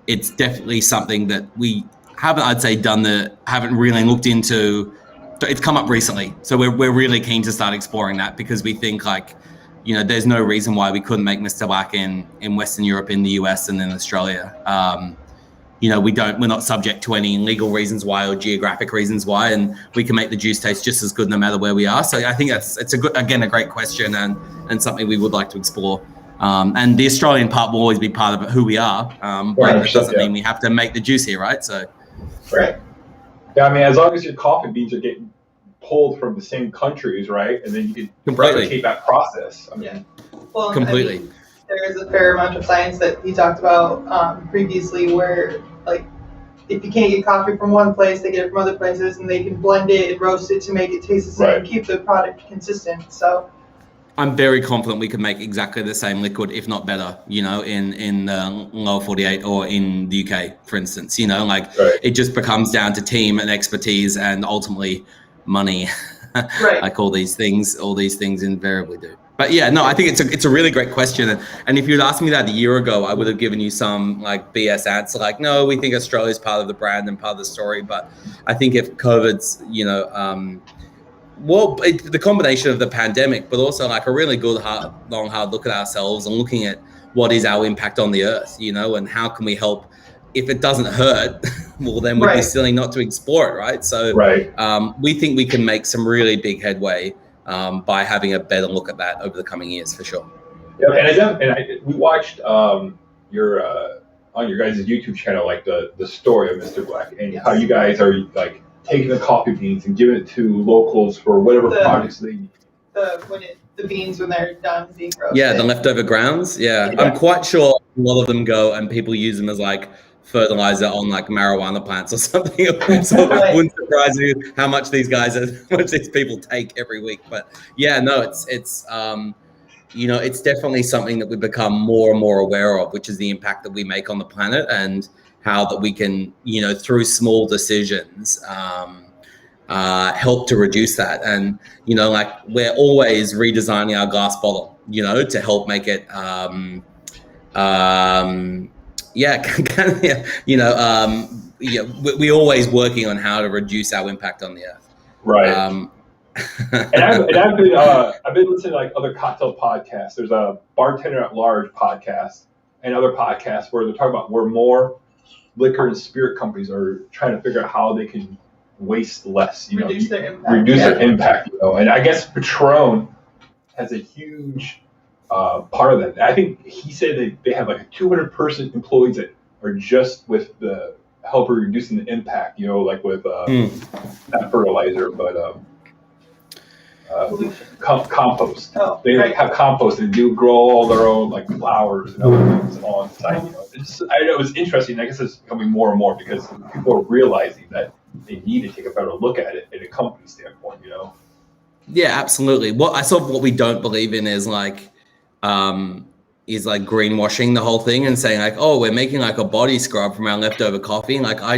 it's definitely something that we haven't, I'd say, haven't really looked into. It's come up recently. So we're really keen to start exploring that, because we think, like, you know, there's no reason why we couldn't make Mr. Black in Western Europe, in the US, and in Australia. You know, we're not subject to any legal reasons why or geographic reasons why, and we can make the juice taste just as good no matter where we are. So I think it's a great question and something we would like to explore. And the Australian part will always be part of who we are, but it doesn't mean we have to make the juice here, right? So, right. Yeah, I mean, as long as your coffee beans are getting pulled from the same countries, right, and then you can replicate that process. I mean, yeah. Well, completely. I mean, there is a fair amount of science that he talked about previously, where, like, if you can't get coffee from one place, they get it from other places, and they can blend it and roast it to make it taste the same, keep the product consistent. So I'm very confident we could make exactly the same liquid, if not better, you know, in the lower 48 or in the UK, for instance. You know, like, it just becomes down to team and expertise and ultimately money. Like all these things invariably do. But yeah, no, I think it's a really great question. And if you'd asked me that a year ago, I would have given you some like BS answer, like, no, we think Australia is part of the brand and part of the story. But I think if COVID's, you know, the combination of the pandemic, but also like a really good, long, hard look at ourselves and looking at what is our impact on the earth, you know, and how can we help. If it doesn't hurt, well, then we'd be silly not to explore it, right? So we think we can make some really big headway by having a better look at that over the coming years, for sure. Yeah, we watched your on your guys' YouTube channel, like the story of Mr. Black, and how you guys are like taking the coffee beans and giving it to locals for whatever projects they need. The beans when they're done being roasted. Yeah, the leftover grounds. Yeah, I'm quite sure a lot of them go and people use them as like fertilizer on like marijuana plants or something. So it wouldn't surprise you how much these people take every week. But yeah, no, it's you know, it's definitely something that we've become more and more aware of, which is the impact that we make on the planet and how that we can, you know, through small decisions, help to reduce that. And, you know, like, we're always redesigning our glass bottle, you know, to help make it, we're always working on how to reduce our impact on the earth. Right. And I've been listening to like other cocktail podcasts. There's a Bartender at Large podcast and other podcasts where they're talking about where more liquor and spirit companies are trying to figure out how they can waste less, you know, reduce their impact, you know. And I guess Patron has a huge part of that. I think he said they have like 200-person employees that are just with the help of reducing the impact, you know, like with not fertilizer, but compost. They like have compost and do grow all their own like flowers and other things on site. You know, I know it's interesting. I guess it's becoming more and more because people are realizing that they need to take a better look at it in a company standpoint. You know. Yeah, absolutely. What we don't believe in is like greenwashing the whole thing and saying like, oh, we're making like a body scrub from our leftover coffee. Like, I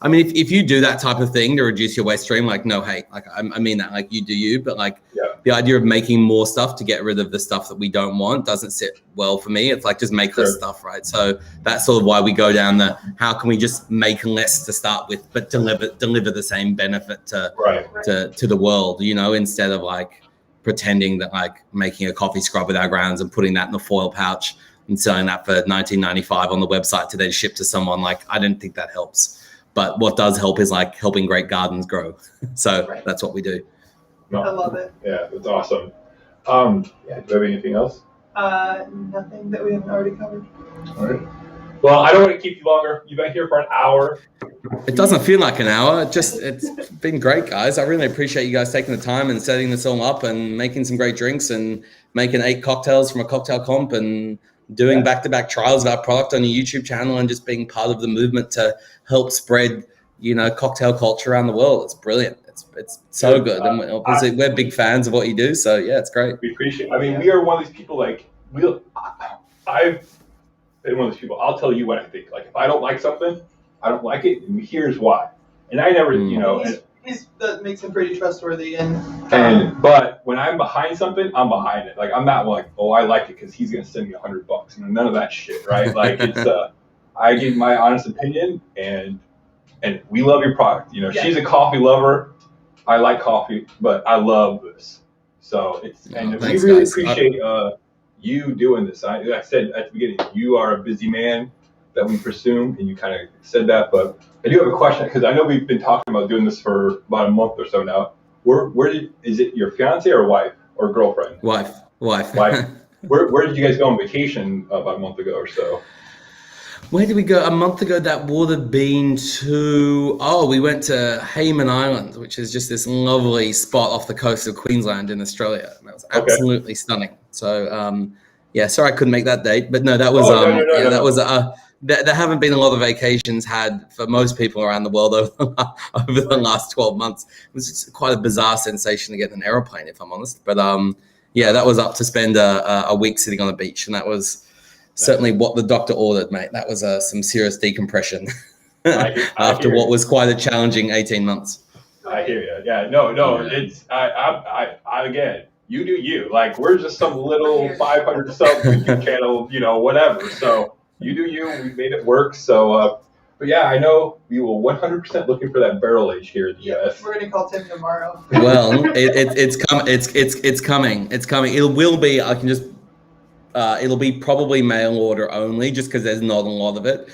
mean, if you do that type of thing to reduce your waste stream, like, no hate, like, I mean that, like, you do you, but like the idea of making more stuff to get rid of the stuff that we don't want doesn't sit well for me. It's like, just make less stuff, right? So that's sort of why we go down how can we just make less to start with, but deliver the same benefit to the world, you know, instead of like pretending that like making a coffee scrub with our grounds and putting that in a foil pouch and selling that for $19.95 on the website to then ship to someone. Like, I don't think that helps. But what does help is like helping great gardens grow. So that's what we do. No. I love it. Yeah, that's awesome. Do you have anything else? Nothing that we haven't already covered. All right. Well, I don't want to keep you longer. You've been here for an hour. It doesn't feel like an hour. It's been great, guys. I really appreciate you guys taking the time and setting this all up and making some great drinks and making 8 cocktails from a cocktail comp and doing back-to-back trials of our product on your YouTube channel and just being part of the movement to help spread, cocktail culture around the world. It's brilliant. It's so good. And obviously we're big fans of what you do. So yeah, it's great. We appreciate it. I mean, we are one of these people I've been one of those people. I'll tell you what I think. Like, if I don't like something, I don't like it, and here's why. And I never, that makes him pretty trustworthy. But when I'm behind something, I'm behind it. Like, I'm not like, oh, I like it because he's gonna send me $100. None of that shit, right? Like, it's I give my honest opinion, and we love your product. She's a coffee lover. I like coffee, but I love this. So we really appreciate you doing this. I said at the beginning, you are a busy man that we presume, and you kind of said that. But I do have a question because I know we've been talking about doing this for about a month or so now. Is it your fiance or wife or girlfriend? Wife. Where did you guys go on vacation about a month ago or so? Where did we go? A month ago, that would have been we went to Hayman Island, which is just this lovely spot off the coast of Queensland in Australia. That was absolutely stunning. So, sorry I couldn't make that date, but no, that was, that was, there haven't been a lot of vacations had for most people around the world over the last 12 months. It was just quite a bizarre sensation to get in an airplane, if I'm honest. But that was up to spend a week sitting on the beach, and that was certainly what the doctor ordered, mate. That was some serious decompression after what was quite a challenging 18 months. I hear you. Yeah, no, it's I again, you do you. Like, we're just some little 500 sub YouTube channel, whatever. So you do you. We made it work. So, but yeah, I know we will 100% looking for that barrel age here in the US. We're gonna call Tim tomorrow. Well, it's coming. It's coming. It will be. I can just. It'll be probably mail order only, just because there's not a lot of it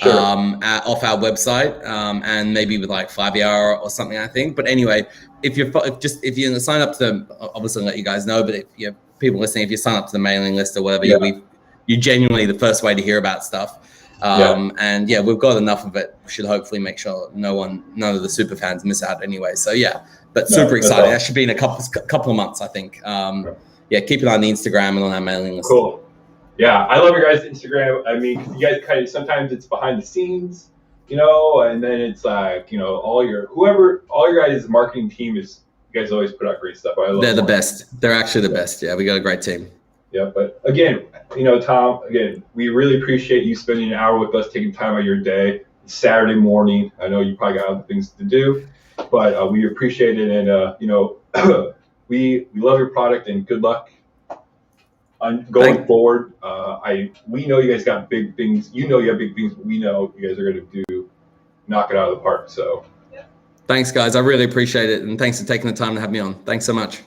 off our website, and maybe with like 5-hour or something, I think. But anyway, if you sign up to, obviously let you guys know, but if you people listening, if you sign up to the mailing list or whatever, you're genuinely the first way to hear about stuff. And we've got enough of it. We should hopefully make sure none of the super fans miss out anyway. So but super exciting. That should be in a couple of months, I think. Keep an eye on the Instagram and on our mailing list. Cool. Yeah, I love your guys' Instagram. I mean, 'cause you guys kind of, sometimes it's behind the scenes, and then it's like, all your guys' marketing team you guys always put out great stuff. They're the best. They're actually the best. Yeah, we got a great team. Yeah, but again, Tom, we really appreciate you spending an hour with us, taking time out of your day. It's Saturday morning. I know you probably got other things to do, but we appreciate it. And, we love your product, and good luck going forward. We know you guys got big things. You know you have big things, but we know you guys are going to knock it out of the park. So, thanks, guys. I really appreciate it, and thanks for taking the time to have me on. Thanks so much.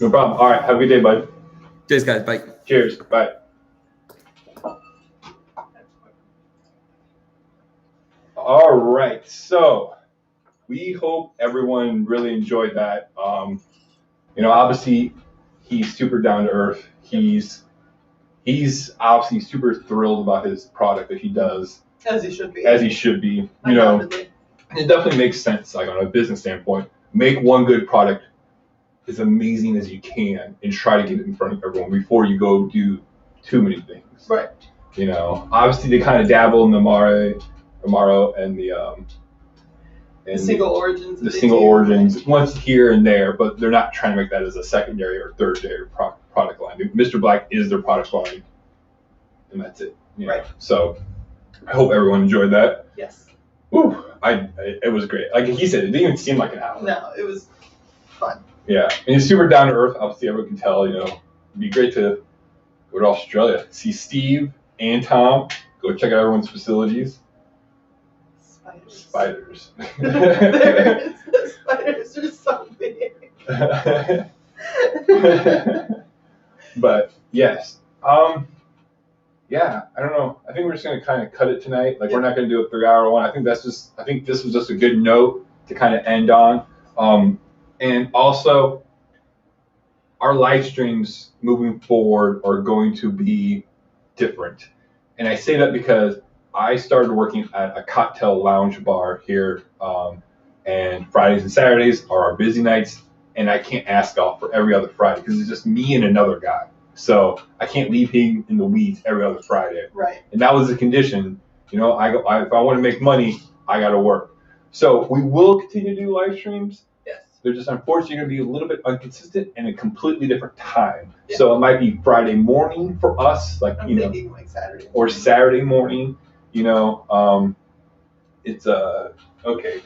No problem. All right, have a good day, bud. Cheers, guys. Bye. Cheers. Bye. All right, so we hope everyone really enjoyed that. Obviously, he's super down to earth. He's obviously super thrilled about his product that he does. As he should be. It definitely makes sense, like, on a business standpoint. Make one good product as amazing as you can and try to get it in front of everyone before you go do too many things. Right. Obviously they kind of dabble in the Amaro and the single origins. The single origins, once here and there, but they're not trying to make that as a secondary or tertiary product line. Mr. Black is their product line, and that's it. Right. So I hope everyone enjoyed that. Yes. Woo! It was great. Like he said, it didn't even seem like an hour. No, it was fun. Yeah, and he's super down to earth. Obviously, everyone can tell. It'd be great to go to Australia, see Steve and Tom. Go check out everyone's facilities. Spiders. The spiders are so big. But yes, yeah, I don't know. I think we're just gonna kind of cut it tonight. Like we're not gonna do a 3-hour one. I think this was just a good note to kind of end on. And also, our live streams moving forward are going to be different. And I say that because I started working at a cocktail lounge bar here, and Fridays and Saturdays are our busy nights, and I can't ask off for every other Friday because it's just me and another guy. So I can't leave him in the weeds every other Friday. Right. And that was the condition. If I want to make money, I got to work. So we will continue to do live streams. Yes. They're just unfortunately going to be a little bit inconsistent and a completely different time. Yeah. So it might be Friday morning for us, like thinking like Saturday morning. Or Saturday morning. It's okay.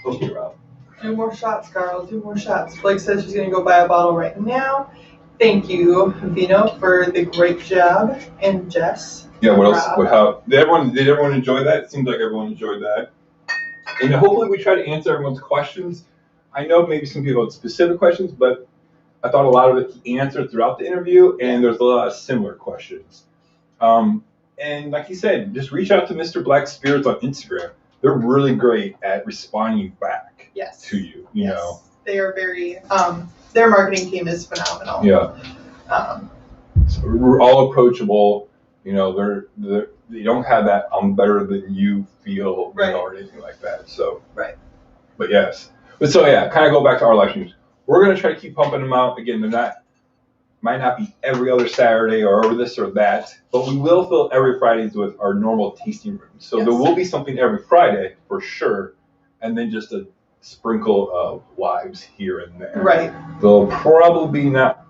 Okay, Rob. 2 more shots, Carl. 2 more shots. Blake says she's gonna go buy a bottle right now. Thank you, Vino, for the great job, and Jess. Yeah. What else? Did everyone enjoy that? It seems like everyone enjoyed that. And hopefully we try to answer everyone's questions. I know maybe some people had specific questions, but I thought a lot of it he answered throughout the interview, and there's a lot of similar questions. And like he said, just reach out to Mr. Black Spirits on Instagram. They're really great at responding back to you. You know, they are very. Their marketing team is phenomenal. Yeah. So we're all approachable. They don't have that "I'm better than you" feel, or anything like that. So. Right. But yes. Kind of go back to our live streams. We're gonna try to keep pumping them out. Again, might not be every other Saturday or over this or that, but we will fill every Fridays with our normal tasting room. So there will be something every Friday for sure, and then just a sprinkle of lives here and there. Right. There'll probably not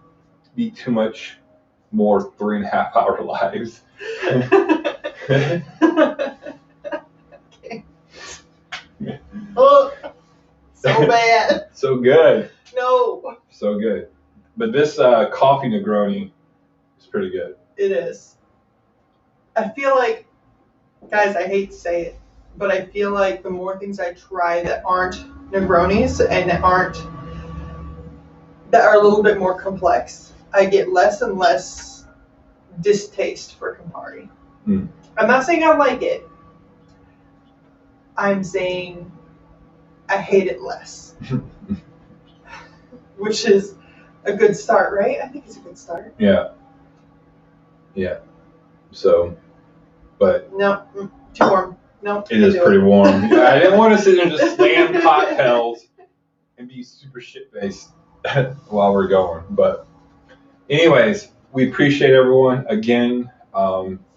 be too much more 3.5-hour lives. Okay. Oh, so bad. So good. No. So good. But this coffee Negroni is pretty good. It is. I feel like, guys, I hate to say it, but I feel like the more things I try that aren't Negronis and that are a little bit more complex, I get less and less distaste for Campari. I'm not saying I like it. I'm saying I hate it less. Which is a good start, right? I think it's a good start. Yeah. Yeah. So, but. No, too warm. No. It is pretty warm. I didn't want to sit there and just slam cocktails and be super shit-faced while we're going. But anyways, we appreciate everyone. Again,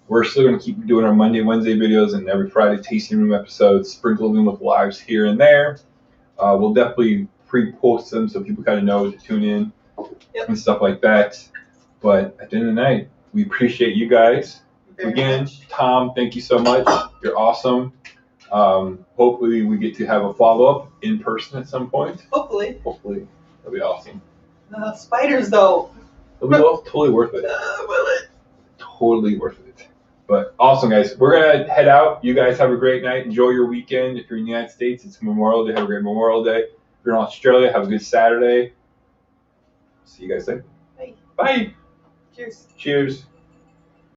we're still going to keep doing our Monday, Wednesday videos and every Friday tasting room episodes, sprinkle them with lives here and there. We'll definitely pre-post them so people kind of know to tune in and stuff like that. But at the end of the night, we appreciate you guys. Again, Tom, thank you so much. You're awesome. Hopefully we get to have a follow-up in person at some point. Hopefully. That'll be awesome. Spiders, though. It'll be totally worth it. Will it? Totally worth it. But awesome, guys. We're going to head out. You guys have a great night. Enjoy your weekend. If you're in the United States, it's Memorial Day. Have a great Memorial Day. If you're in Australia, have a good Saturday. See you guys later. Bye. Bye. Cheers. Cheers.